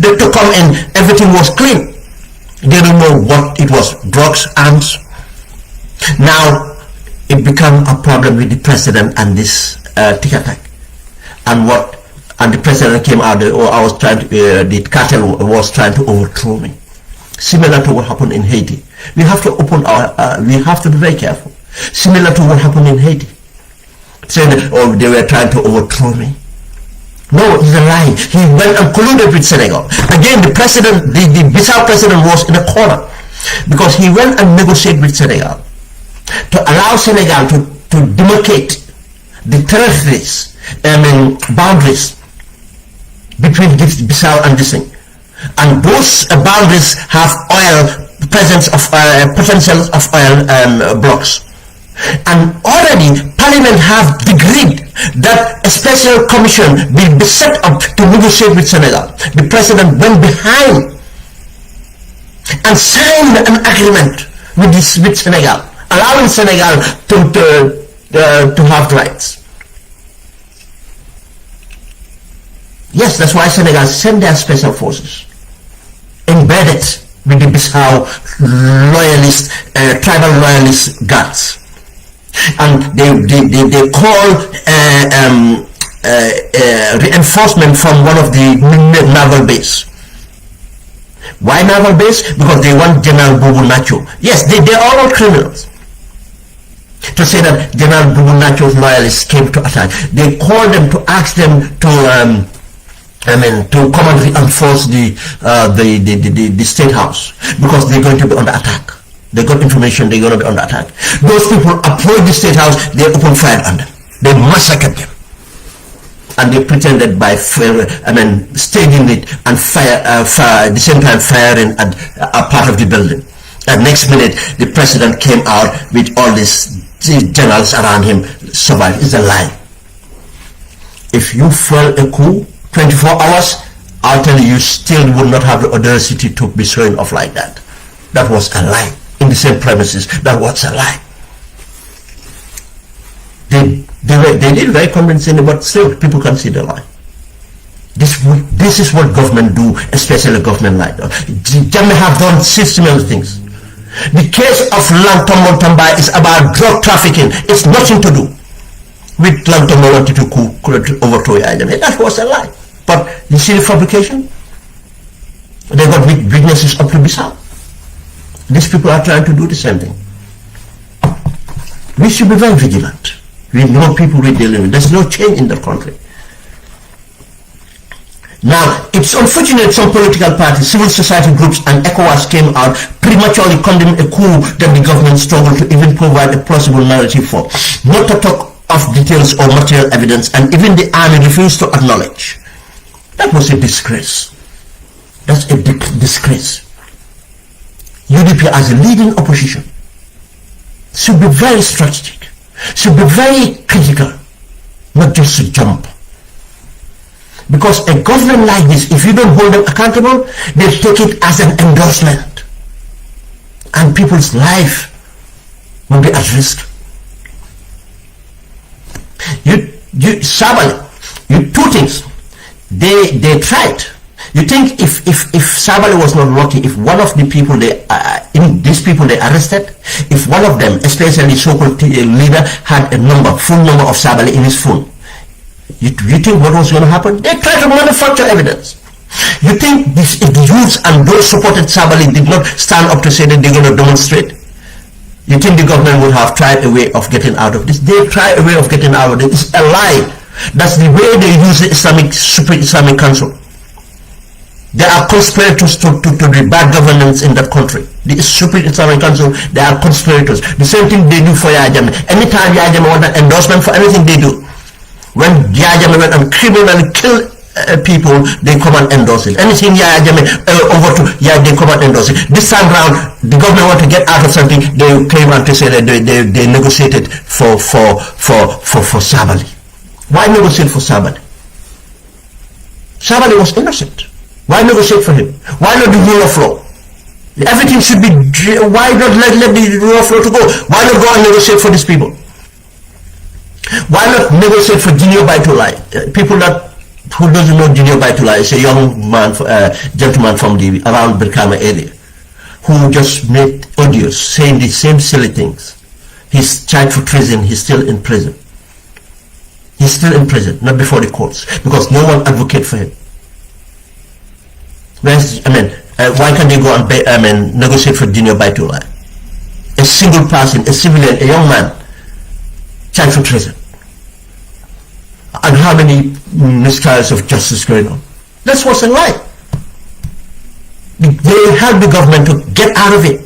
They to come in. Everything was clean. They didn't know what it was. Drugs, arms. Now it became a problem with the president and this tick attack. And the president came out. The cartel was trying to overthrow me. Similar to what happened in Haiti. We have to we have to be very careful. Similar to what happened in Haiti. Saying that, they were trying to overthrow me. No, it's a lie. He went and colluded with Senegal. Again, the Bissau president was in a corner because he went and negotiated with Senegal to allow Senegal to demarcate the territories, boundaries between Bissau and this thing. And those boundaries have potential of oil blocks. And already Parliament have agreed that a special commission will be set up to negotiate with Senegal. The president went behind and signed an agreement with Senegal, allowing Senegal to have rights. Yes, that's why Senegal sent their special forces, embedded with the Bissau loyalist, tribal loyalist guards. And they call reinforcement from one of the naval base. Why naval base? Because they want General Bubu Nacho. Yes, they are all criminals. To say that General Bubu Nacho's loyalists came to attack. They called them to ask them to come and reinforce the state house because they're going to be under attack. They got information they're going to be under attack. Those people approached the state house, they opened fire on them. They massacred them. And they pretended by staging it and at the same time firing at a part of the building. And next minute, the president came out with all these generals around him. Survive is a lie. If you fail a coup, 24 hours, I'll tell you, you still would not have the audacity to be showing off like that. That was a lie. In the same premises, that was a lie. They did very convincingly, but still, people can see the lie. This is what government do, especially government like that. They may have done systematic things. The case of Lantombo Tamba is about drug trafficking. It's nothing to do with Lantombo wanted to overthrow Yajame. That was a lie. But you see the fabrication? They got witnesses up to Bissau. These people are trying to do the same thing. We should be very vigilant. We know people we're dealing with. There's no change in the country. Now, it's unfortunate some political parties, civil society groups, and ECOWAS came out prematurely condemning a coup that the government struggled to even provide a plausible narrative for. Not to talk of details or material evidence, and even the army refused to acknowledge. That was a disgrace. That's a disgrace. UDP as a leading opposition should be very strategic, should be very critical, not just to jump. Because a government like this, if you don't hold them accountable, they take it as an endorsement. And people's life will be at risk. Sabali, two things. They tried. You think if Sabali was not lucky, if one of the people these people they arrested, if one of them, especially so-called leader, had a full number of Sabali in his phone, you think what was going to happen? They tried to manufacture evidence. You think if the youths and those supported Sabali did not stand up to say that they're going to demonstrate? You think the government would have tried a way of getting out of this? They tried a way of getting out of this. It's a lie. That's the way they use the Super Islamic Council. They are conspirators to the bad governance in that country. The Super Islamic Council, they are conspirators. The same thing they do for Yajame. Anytime Yajame wants an endorsement for anything they do, when Yajame went and criminally killed people, they come and endorse it. Anything Yajame they come and endorse it. This time round, the government want to get out of something, they came out to say that they negotiated for Sabali. Why negotiate for Sabali? Sabali was innocent. Why negotiate for him? Why not the rule of law? Everything should be. Why not let the rule of law to go? Why not go and negotiate for these people? Why not negotiate for Junior Baitulai? People who doesn't know Junior Baitulai is a young man, gentleman from around Birkama area, who just made audios saying the same silly things. He's tried for treason. He's still in prison. He's still in prison, not before the courts, because no one advocates for him. Why can't they go and negotiate for Junior Baitulai? A single person, a civilian, a young man, tried for treason. And how many mistrials of justice going on? That's what's a lie. They help the government to get out of it.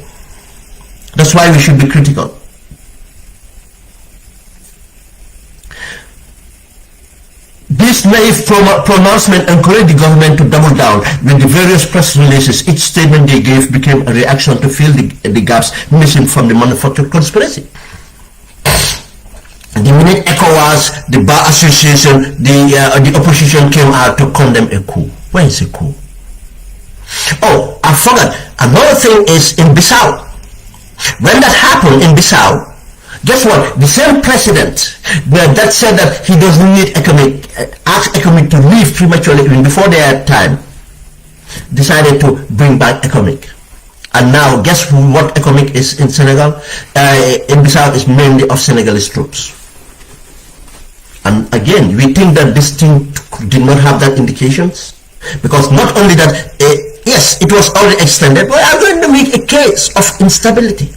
That's why we should be critical. This naive pronouncement encouraged the government to double down. With the various press releases, each statement they gave became a reaction to fill the gaps missing from the manufactured conspiracy. The minute ECOWAS, the Bar Association, the opposition came out to condemn a coup. Where is a coup? Oh, I forgot. Another thing is in Bissau. When that happened in Bissau, guess what? The same president that said that he doesn't need asked ECOMIC to leave prematurely even before their time, decided to bring back ECOMIC. And now, guess what ECOMIC is in Senegal? In Bissau is mainly of Senegalese troops. And again, we think that this thing did not have that indications, because not only that, yes, it was already extended, but we are going to make a case of instability.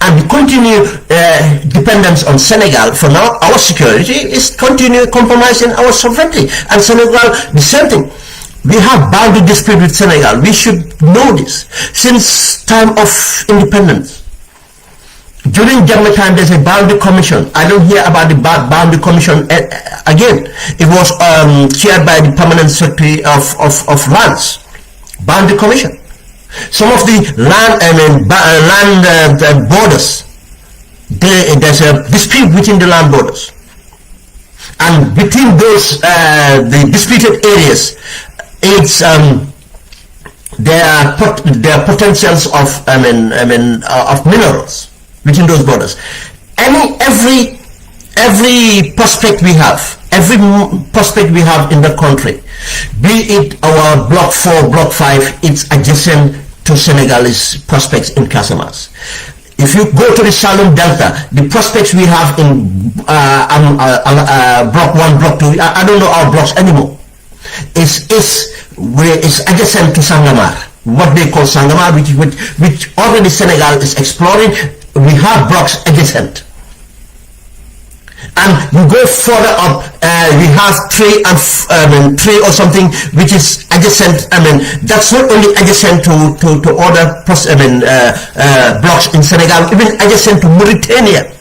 And the continued dependence on Senegal for now, our security is continue compromising our sovereignty. And Senegal, the same thing. We have boundary dispute with Senegal. We should know this. Since time of independence, during Jammeh time, there's a boundary commission. I don't hear about the boundary commission again. It was chaired by the permanent secretary of lands. Boundary commission. Some of the land borders, there's a dispute within the land borders, and between those the disputed areas, it's there are potentials of of minerals within those borders. Every prospect we have, in the country, be it our Block 4, Block 5, it's adjacent to Senegalese prospects in Casamance. If you go to the Salom Delta, the prospects we have in Block 1, Block 2, I don't know our blocks anymore. It's adjacent to Sangomar, what they call Sangomar, which already Senegal is exploring. We have blocks adjacent. And you go further up, we have three or something, which is adjacent. That's not only adjacent to other blocks in Senegal, even adjacent to Mauritania.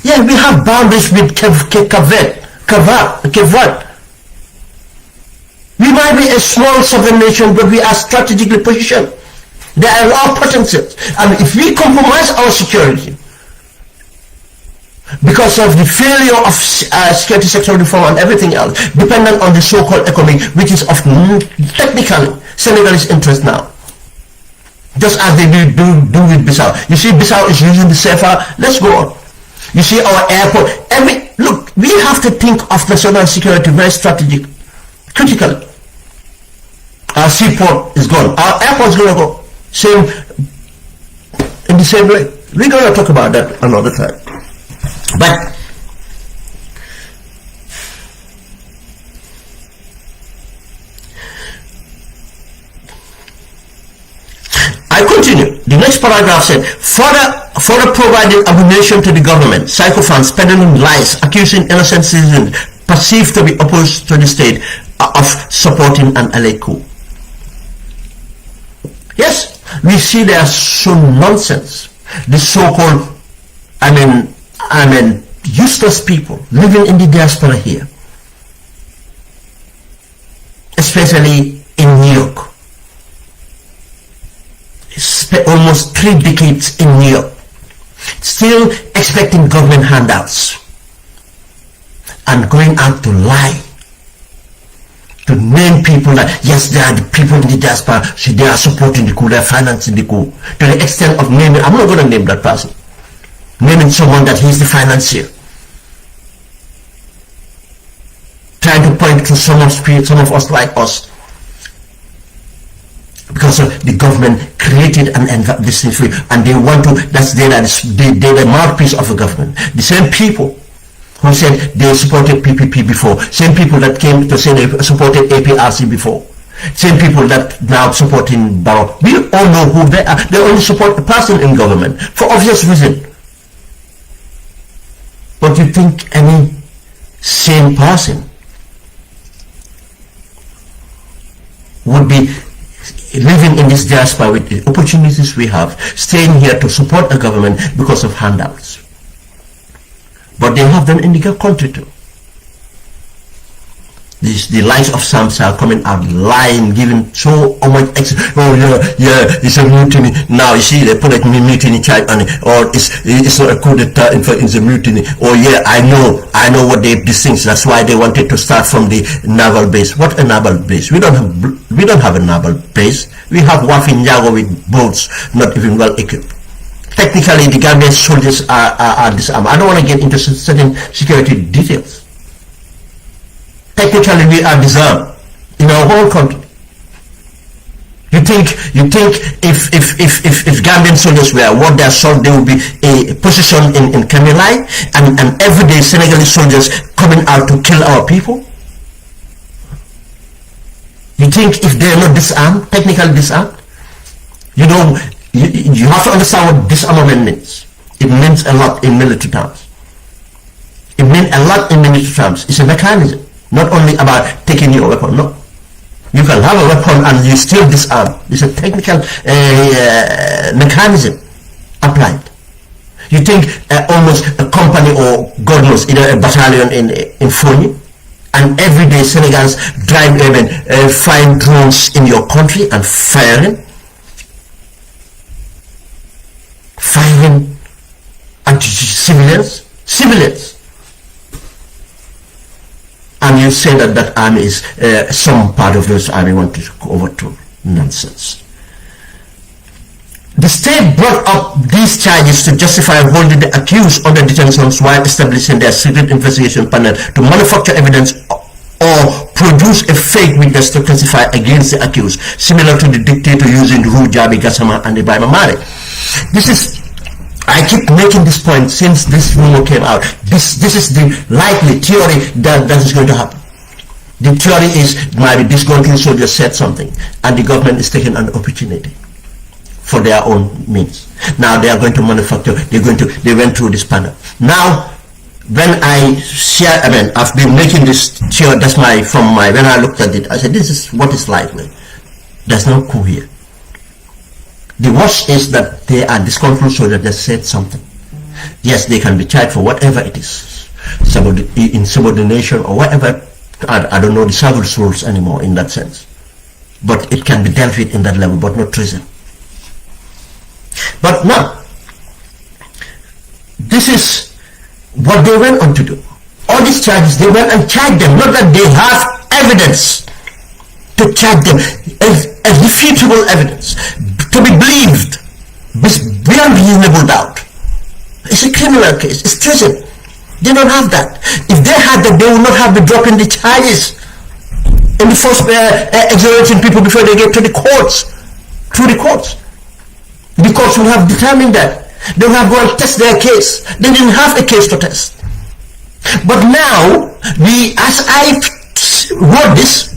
Yeah, we have boundaries with Cape Verde. We might be a small sovereign nation, but we are strategically positioned. There are a lot of potentials. And if we compromise our security, because of the failure of security sector reform and everything else, dependent on the so-called economy, which is of technically Senegalese interest now. Just as they do with Bissau. You see, Bissau is using the CFA. Let's go on. You see our airport. Look, we have to think of national security very strategic, critically. Our seaport is gone. Our airport is going to go in the same way. We're going to talk about that another time. But I continue. The next paragraph said, further providing ammunition to the government, sycophants peddling lies, accusing innocent citizens perceived to be opposed to the state of supporting an alleged coup. Yes, we see there are some nonsense. The so-called, useless people living in the diaspora here, especially in New York. Almost 3 decades in New York, still expecting government handouts and going out to lie, to name people that yes, they are the people in the diaspora, so they are supporting the coup, they are financing the coup, to the extent of naming, I'm not going to name that person, naming someone that he's the financier, trying to point to some of us like us, because the government created this thing for you, and they want to, they're the mouthpiece of the government. The same people who said they supported PPP before, same people that came to say they supported APRC before, same people that now supporting Barrow. We all know who they are. They only support a person in government for obvious reason. But you think any sane person would be living in this diaspora with the opportunities we have, staying here to support a government because of handouts? But they have them in the country too. The likes of Samsa are coming out lying, giving so much oh yeah, it's a mutiny. Now you see they put a mutiny charge on it, or it's not a coup d'etat, in fact it's a mutiny. Oh yeah, I know what these things. That's why they wanted to start from the naval base. What a naval base? We don't have a naval base. We have Wafin Yago with boats, not even well equipped. Technically, the Gambian soldiers are disarmed. I don't want to get into certain security details. Technically, we are disarmed in our whole country. You think if Gambian soldiers were what they are sold, there would be a position in Kamilai and everyday Senegalese soldiers coming out to kill our people? You think if they are not disarmed, technically disarmed? You know, you have to understand what disarmament means. It means a lot in military terms. It means a lot in military terms. It's a mechanism. Not only about taking your weapon, no. You can have a weapon and you still disarm. It's a technical mechanism applied. You think almost a company or God knows, either a battalion in Foni, And every day Senegals find drones in your country and firing at civilians. And you say that army is, some part of those army want to overthrow. Nonsense. The state brought up these charges to justify holding the accused under detentions while establishing their secret investigation panel to manufacture evidence or produce a fake witness to testify against the accused, similar to the dictator using Rujabi Gassama and Ibrahim Amari. I keep making this point since this rumor came out. This is the likely theory that is going to happen. The theory is maybe disgruntled soldiers said something and the government is taking an opportunity for their own means. Now they are going to manufacture, they went through this panel. Now when I've been making this theory, when I looked at it, I said this is what is likely. There's no coup here. The worst is that they are disgruntled soldiers that said something. Yes, they can be charged for whatever it is, insubordination or whatever. I don't know the service rules anymore in that sense. But it can be dealt with in that level, but not treason. But now, this is what they went on to do. All these charges, they went and charged them, not that they have evidence to charge them, as refutable evidence, to be believed, beyond reasonable doubt. It's a criminal case, it's treason. They don't have that. If they had that, they would not have been dropping the charges in the first exonerating people before they get to the courts, through the courts. The courts will have determined that. They will have gone and test their case. They didn't have a case to test. But now, as I wrote this,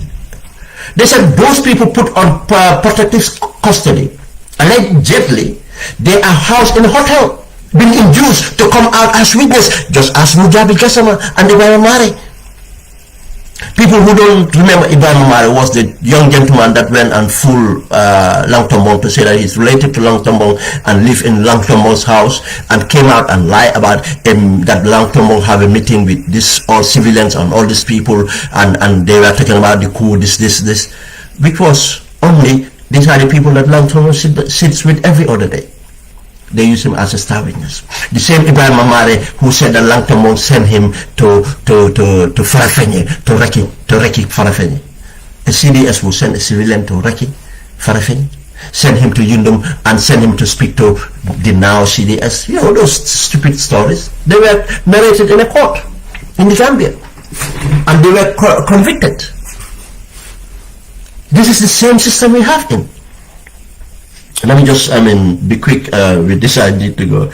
they said those people put on protective custody, allegedly, they are housed in a hotel, being induced to come out as witness, just as Mujabi Gassama and Ibrahim Amari. People who don't remember Ibrahim Amari was the young gentleman that went and fooled Langtombong to say that he's related to Langtombong and lived in Langtombong's house, and came out and lied about that Langtombong have a meeting with all civilians and all these people, and they were talking about the coup, this, which was only, these are the people that Langtombong sits with every other day. They use him as a star witness. The same Ibrahim Amari who said that Langtombong sent him to Farafenni, to Reki Farafenni. A CDS will send a civilian to Reki Farafenni, send him to Yundum and send him to speak to the now CDS. You know, those stupid stories. They were narrated in a court in the Gambia, and they were convicted. This is the same system we have in. Let me just, be quick with this. I need to go.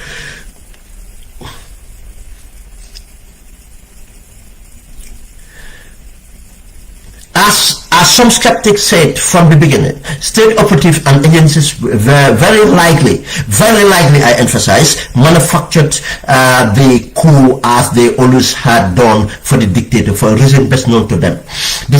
As some skeptics said from the beginning, state operatives and agencies were very likely, I emphasize, manufactured the coup as they always had done for the dictator, for a reason best known to them. The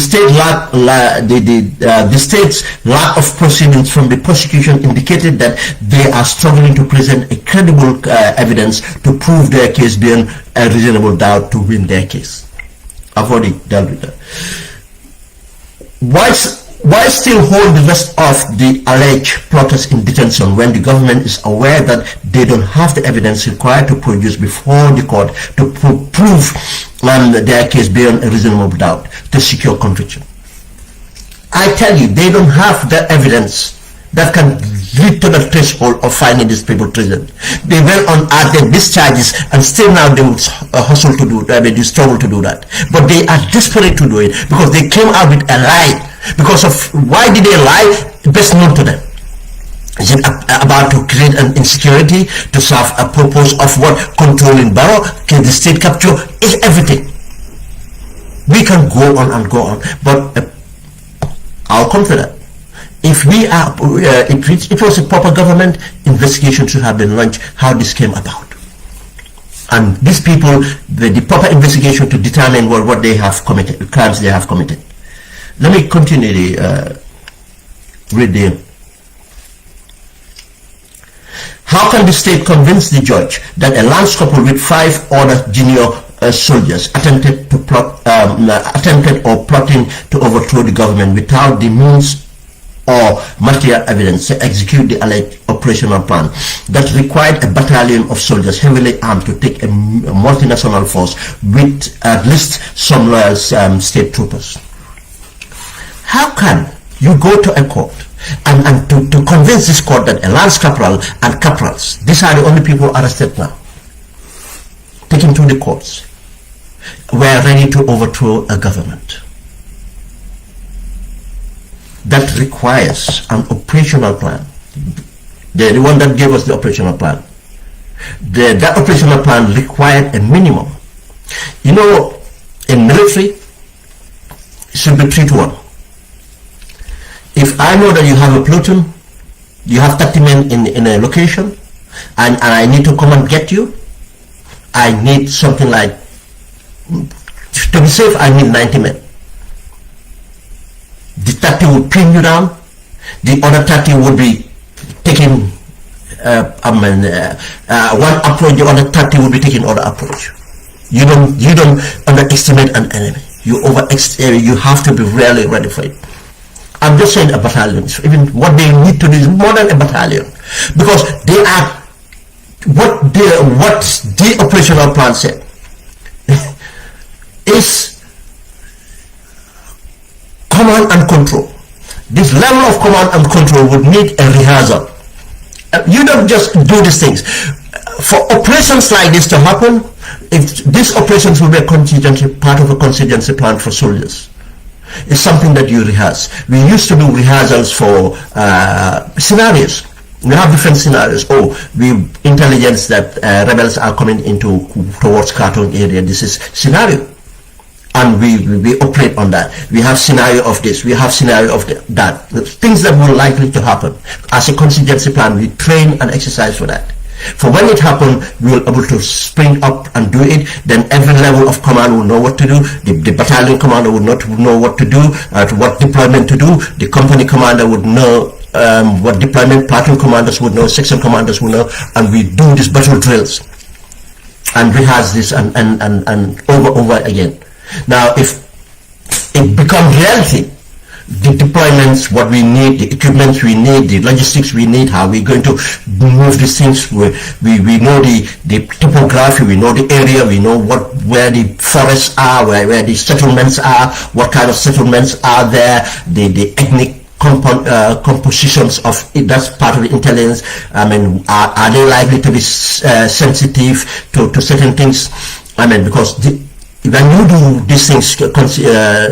state's lack of proceedings from the prosecution indicated that they are struggling to present a credible evidence to prove their case beyond a reasonable doubt to win their case. I've already dealt with that. Why still hold the rest of the alleged plotters in detention when the government is aware that they don't have the evidence required to produce before the court to prove their case beyond a reasonable doubt to secure conviction? I tell you, they don't have the evidence that can lead to the threshold of finding these people treason. They went on at their discharges, and still now they would hustle to do that, they struggle to do that. But they are desperate to do it because they came out with a lie. Because of why did they lie? Best known to them. Is it about to create an insecurity, to serve a purpose of what? Controlling power, can the state capture? Is everything. We can go on and go on, but I'll come to that. If we are, it was a proper government investigation should have been launched how this came about, and these people, the proper investigation to determine what they have committed, crimes they have committed. Let me continue the read the. How can the state convince the judge that a Lance couple with 5 other junior soldiers attempted or plotting to overthrow the government without the means or material evidence to execute the alleged operational plan that required a battalion of soldiers heavily armed to take a multinational force with at least some loyal state troopers. How can you go to a court and to convince this court that a lance corporal and corporals, these are the only people arrested now, taken to the courts, were ready to overthrow a government? That requires an operational plan. The one that gave us the operational plan. That operational plan required a minimum. You know, in military, it should be 3 to 1. If I know that you have a platoon, you have 30 men in a location, and I need to come and get you, I need something like, to be safe, I need 90 men. The 30 would pin you down, the other 30 would be taking one approach, the other 30 would be taking other approach. You don't underestimate an enemy. You have to be really ready for it. I'm just saying a battalion. Even what they need to do is more than a battalion, because they are what the operational plan said is command and control. This level of command and control would need a rehearsal. You don't just do these things. For operations like this to happen, if these operations will be a contingency, part of a contingency plan for soldiers. It's something that you rehearse. We used to do rehearsals for scenarios. We have different scenarios. Oh, we intelligence that rebels are coming towards Khartoum area. This is scenario, and we operate on that. We have scenario of this. We have scenario of that. Things that were likely to happen. As a contingency plan, we train and exercise for that. For when it happened, we will be able to spring up and do it. Then every level of command will know what to do. The battalion commander would not know what to do, what deployment to do. The company commander would know what deployment, platoon commanders would know, section commanders would know, and we do these battle drills and rehearse this and over again. Now, if it becomes reality, the deployments, what we need, the equipment we need, the logistics we need, how we're going to move these things. We know the topography, we know the area, we know where the forests are, where the settlements are, what kind of settlements are there, the ethnic compositions of it. That's part of the intelligence. I mean, are they likely to be sensitive to certain things? I mean, because when you do these things,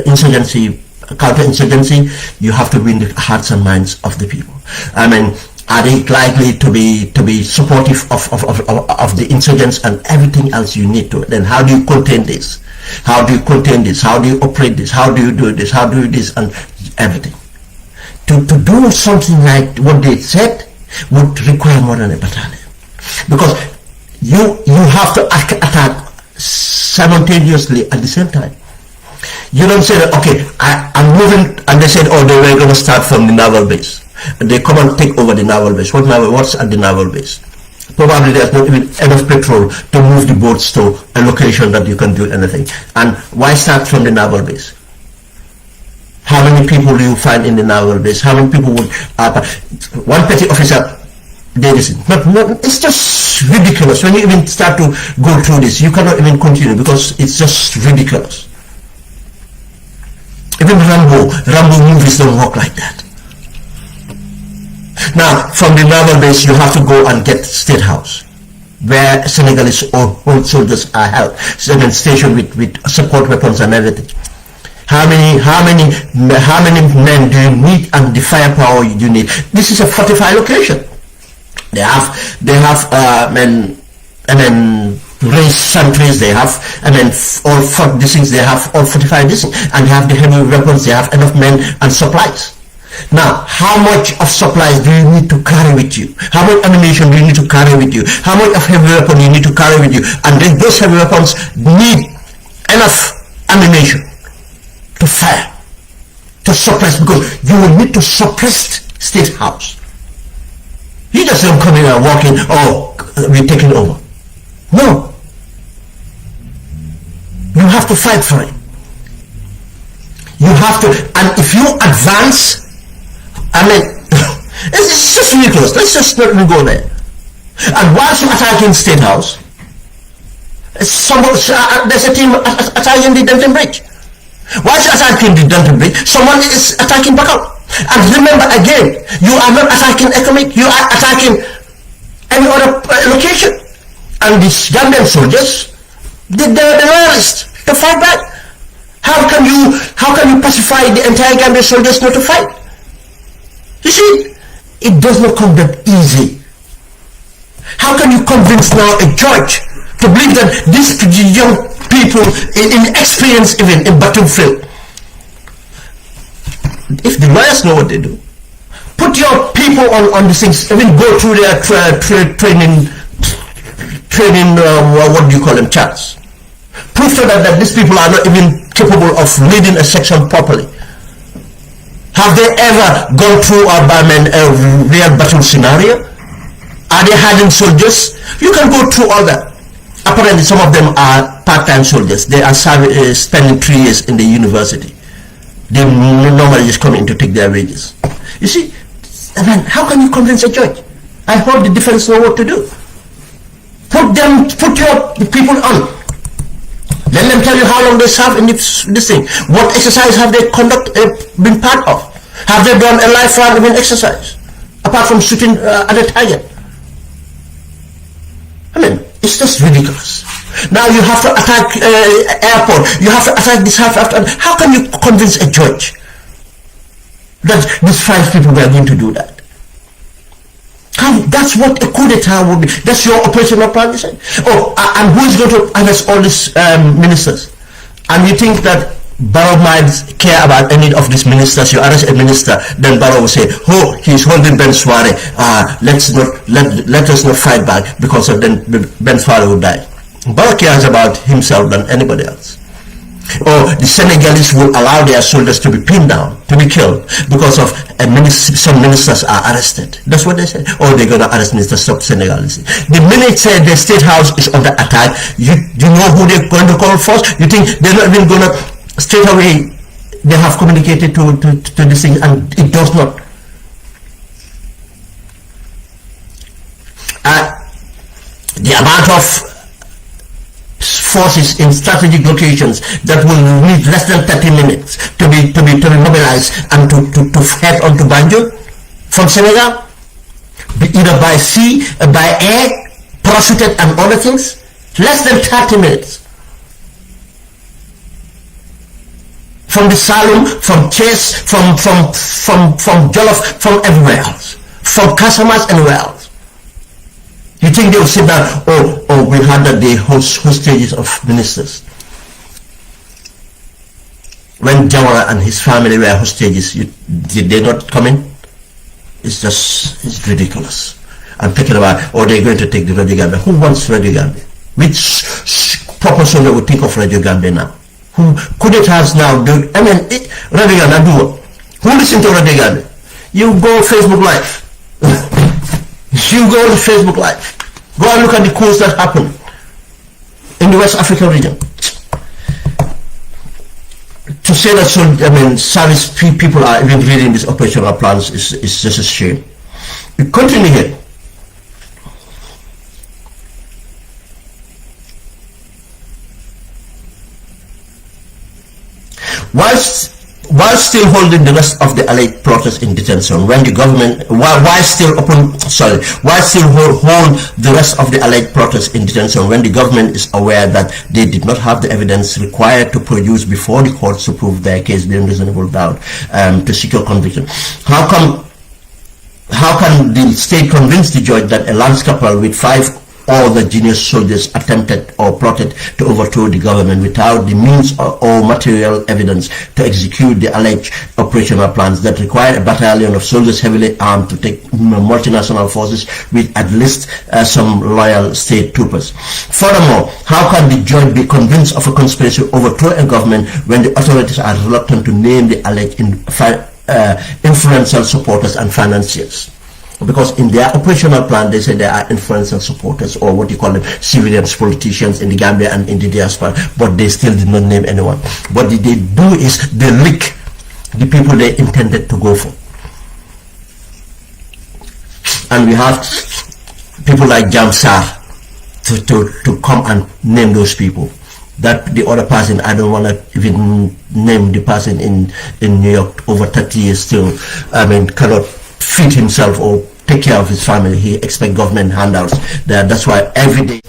insurgency, counterinsurgency, you have to win the hearts and minds of the people. I mean, are they likely to be supportive of the insurgents and everything else you need to? Then how do you contain this? How do you contain this? How do you operate this? How do you do this? How do you do this? And everything. To do something like what they said would require more than a battalion, because you have to attack simultaneously at the same time. You don't say that, okay, I'm moving, and they said, oh, they were going to start from the naval base. And they come and take over the naval base. What's at the naval base? Probably there's not even enough petrol to move the boats to a location that you can do anything. And why start from the naval base? How many people do you find in the naval base? How many people would... one petty officer, there is... it's just ridiculous. When you even start to go through this, you cannot even continue, because it's just ridiculous. Even Rambo movies don't work like that. Now, from the naval base, you have to go and get State House, where Senegalese old soldiers are held, stationed with support weapons and everything. How many men do you need, and the firepower you need? This is a fortified location. They have raised sentries, they have, all these things, they have all fortified this thing, and they have the heavy weapons, they have enough men and supplies. Now, how much of supplies do you need to carry with you? How much ammunition do you need to carry with you? How much of heavy weapon you need to carry with you? And then those heavy weapons need enough ammunition to fire, to suppress, because you will need to suppress State House. You just don't come in and walk in, oh, we're taking over. No. You have to fight for it. You have to, and if you advance, I mean, it's just ridiculous. Let's just not even go there. And whilst you're attacking State House, there's a team attacking the Denton Bridge. Whilst you're attacking the Denton Bridge, someone is attacking Bakau. And remember again, you are not attacking economic, you are attacking any other location. And these Gambian soldiers, they're loyalists to fight back. How can you pacify the entire Gambian soldiers not to fight? You see, it does not come that easy. How can you convince now a judge to believe that these young people inexperienced even in battlefield? If the lawyers know what they do, put your people on these things, even go through their training, what do you call them, chats. Prove to them that these people are not even capable of leading a section properly. Have they ever gone through a real battle scenario? Are they hardened soldiers? You can go through all that. Apparently some of them are part-time soldiers. They are spending 3 years in the university. They normally just come in to take their wages. You see, I mean, how can you convince a judge? I hope the defense know what to do. Put your people on. Let them tell you how long they serve in this thing. What exercise have they been part of? Have they done a life round even exercise? Apart from shooting at a target. I mean, it's just ridiculous. Now you have to attack airport. You have to attack this. How can you convince a judge that these 5 people were going to do that? That's what a coup d'etat would be. That's your operational plan. Oh, and who is going to arrest all these ministers? And you think that Barrow might care about any of these ministers? You arrest a minister, then Barrow will say, "Oh, he's holding Ben Sware. Let us not fight back, because of then Ben Sware will die." Barrow cares about himself than anybody else. Or the Senegalese will allow their soldiers to be pinned down, to be killed, because of some ministers are arrested. That's what they say. Or they're going to arrest ministers of Senegalese. The minute the State House is under attack, you know who they're going to call first? You think they're not even going to straight away? They have communicated to this thing, and it does not. The amount of forces in strategic locations that will need less than 30 minutes to be mobilized and to head on to Banjul from Senegal, either by sea, by air, parachuted and other things, less than 30 minutes. From the Salum, from Chase, from Jollof, from everywhere else, from Casamas, anywhere else. You think they will sit down? Oh, we had that they hostages of ministers. When Jawara and his family were hostages, did they not come in? It's ridiculous. I'm talking about, they're going to take the Radio Gambia. Who wants Radio Gambia? Which proper soldier would think of Radio Gambia now? Who could it has now do? I mean, Radio Gambia do what? Who listen to Radio Gambia? You go Facebook Live. You go to Facebook Live. Go and look at the coups that happen in the West African region. To say that service people are even reading these operational plans is just a shame. We continue here. While still holding the rest of the alleged protests in detention, when the government, while still hold the rest of the alleged protests in detention, when the government is aware that they did not have the evidence required to produce before the courts to prove their case beyond reasonable doubt to secure conviction, how can the state convince the judge that a lance corporal with 5 all the junior soldiers attempted or plotted to overthrow the government without the means or material evidence to execute the alleged operational plans that require a battalion of soldiers heavily armed to take multinational forces with at least some loyal state troopers? Furthermore, how can the judge be convinced of a conspiracy to overthrow a government when the authorities are reluctant to name the alleged influential supporters and financiers? Because in their operational plan, they say they are influential supporters, or what you call them, civilians, politicians in the Gambia and in the diaspora, but they still did not name anyone. What they do is they lick the people they intended to go for. And we have people like Jamsar to come and name those people. That the other person, I don't want to even name the person in New York, over 30 years still, cannot feed himself or take care of his family. He expects government handouts. That's why every day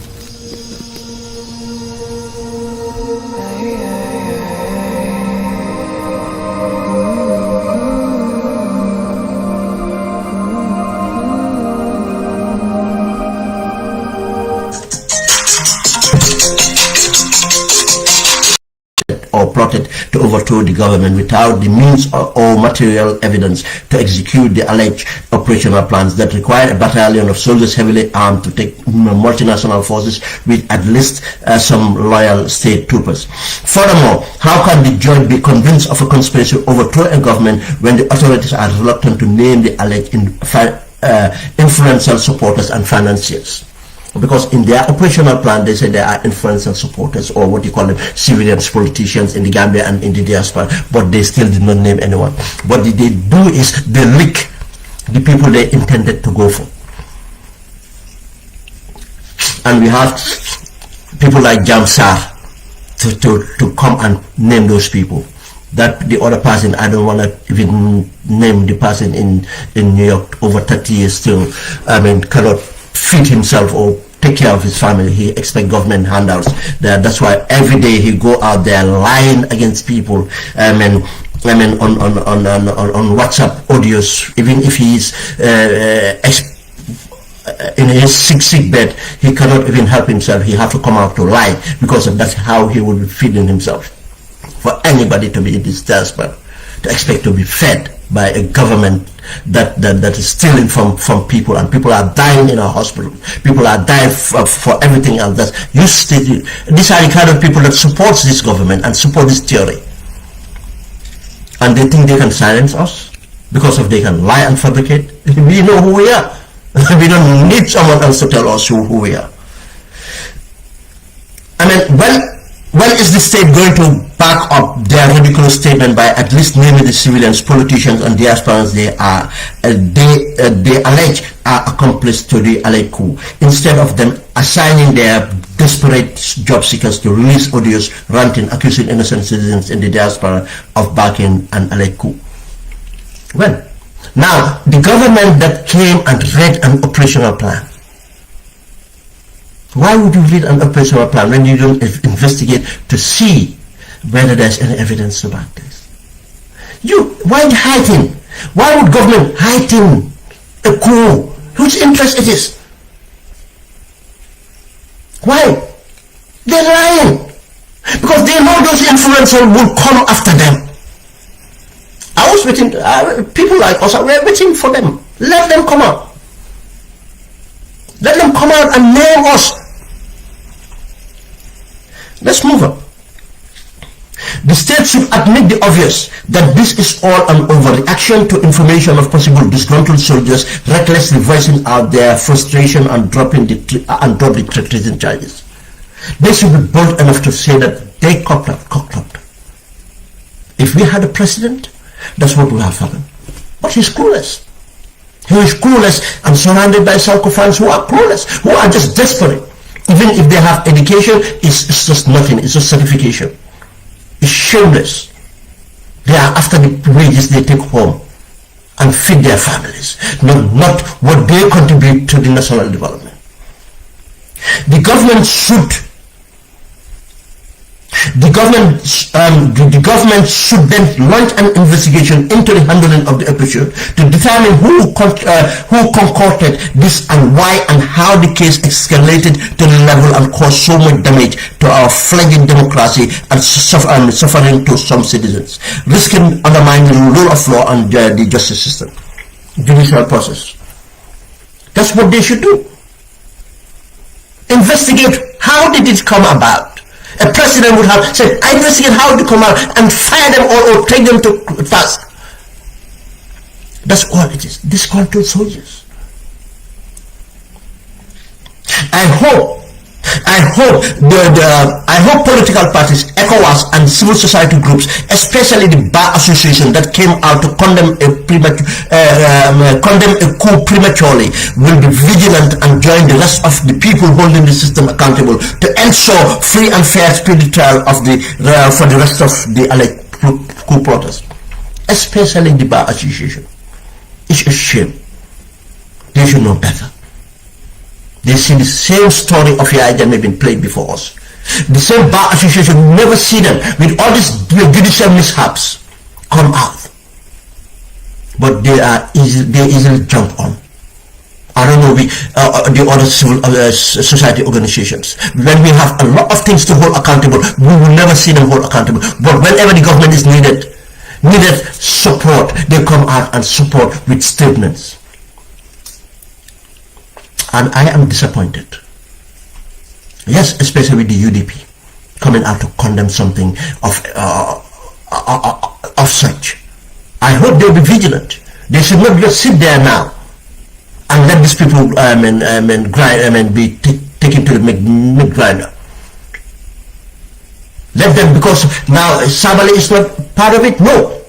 or plotted to overthrow the government without the means or material evidence to execute the alleged operational plans that require a battalion of soldiers heavily armed to take multinational forces with at least some loyal state troopers. Furthermore, how can the judge be convinced of a conspiracy to overthrow a government when the authorities are reluctant to name the alleged influential supporters and financiers? Because in their operational plan, they say they are influential supporters, or what you call them, civilians, politicians in the Gambia and in the diaspora, but they still did not name anyone. What they do is they lick the people they intended to go for. And we have people like Jamsar to come and name those people. That the other person, I don't want to even name the person in New York, over 30 years still, cannot feed himself or take care of his family. He expects government handouts. That's why every day he go out there lying against people. On WhatsApp audios, even if he's in his sick bed, he cannot even help himself. He have to come out to lie, because that's how he will be feeding himself. For anybody to be in this diaspora, to expect to be fed by a government that is stealing from people, and people are dying in our hospital, people are dying for everything else. These are the kind of people that supports this government and support this theory, and they think they can silence us because of they can lie and fabricate. We know who we are. We don't need someone else to tell us who we are. When is the state going to back up their ridiculous statement by at least naming the civilians, politicians, and diasporans they allege are accomplices to the alleged coup, instead of them assigning their desperate job seekers to release audios ranting, accusing innocent citizens in the diaspora of backing an alleged coup? Well, now the government that came and read an operational plan. Why would you read an operational plan when you don't investigate to see whether there's any evidence about this? Why hiding? Why would government hiding a coup? Whose interest it is? Why? They're lying. Because they know those influencers will come after them. I was waiting, people like us, we're waiting for them. Let them come out. Let them come out and name us. Let's move on. The state should admit the obvious, that this is all an overreaction to information of possible disgruntled soldiers recklessly voicing out their frustration and drop the treason charges. They should be bold enough to say that they cocked up. If we had a president, that's what would have happened. But he's clueless. He is clueless and surrounded by psychophants who are clueless, who are just desperate. Even if they have education, it's just nothing. It's just certification. It's shameless. They are after the wages they take home and feed their families, not what they contribute to the national development. The government should then launch an investigation into the handling of the episode to determine who concocted this and why and how the case escalated to the level and caused so much damage to our flagging democracy and suffering to some citizens, risking undermining the rule of law and the justice system, judicial process. That's what they should do. Investigate how did it come about. A president would have said, I investigate how to come out and fire them or take them to task. That's all it is. Disgruntled soldiers. I hope political parties, ECOWAS, and civil society groups, especially the Bar Association that came out to condemn a coup prematurely, will be vigilant and join the rest of the people holding the system accountable to ensure free and fair speedy trial of for the rest of the alleged coup protests, especially the Bar Association. It's a shame. They should know better. They see the same story of Yahya Jammeh being played before us. The same Bar Association, never see them with all these judicial mishaps come out. But they easily jump on. I don't know the other civil society organizations. When we have a lot of things to hold accountable, we will never see them hold accountable. But whenever the government is needed support, they come out and support with statements. And I am disappointed. Yes, especially with the UDP coming out to condemn something of such. I hope they'll be vigilant. They should not just sit there now and let these people be taken to the milk grinder. Let them, because now Sabali is not part of it. No.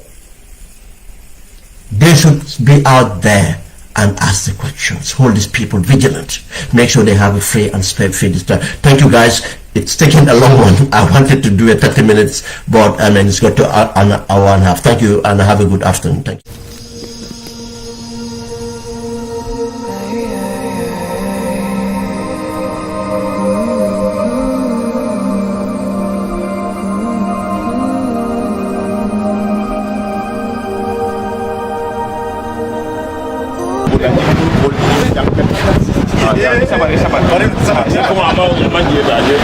They should be out there and ask the questions. Hold these people vigilant. Make sure they have a free and fair discussion. Thank you, guys. It's taken a long one. I wanted to do it 30 minutes, but it's got to an hour and a half. Thank you, and have a good afternoon. Thank you. Sabar. Kemarin sama. Saya mau amal manjir aja.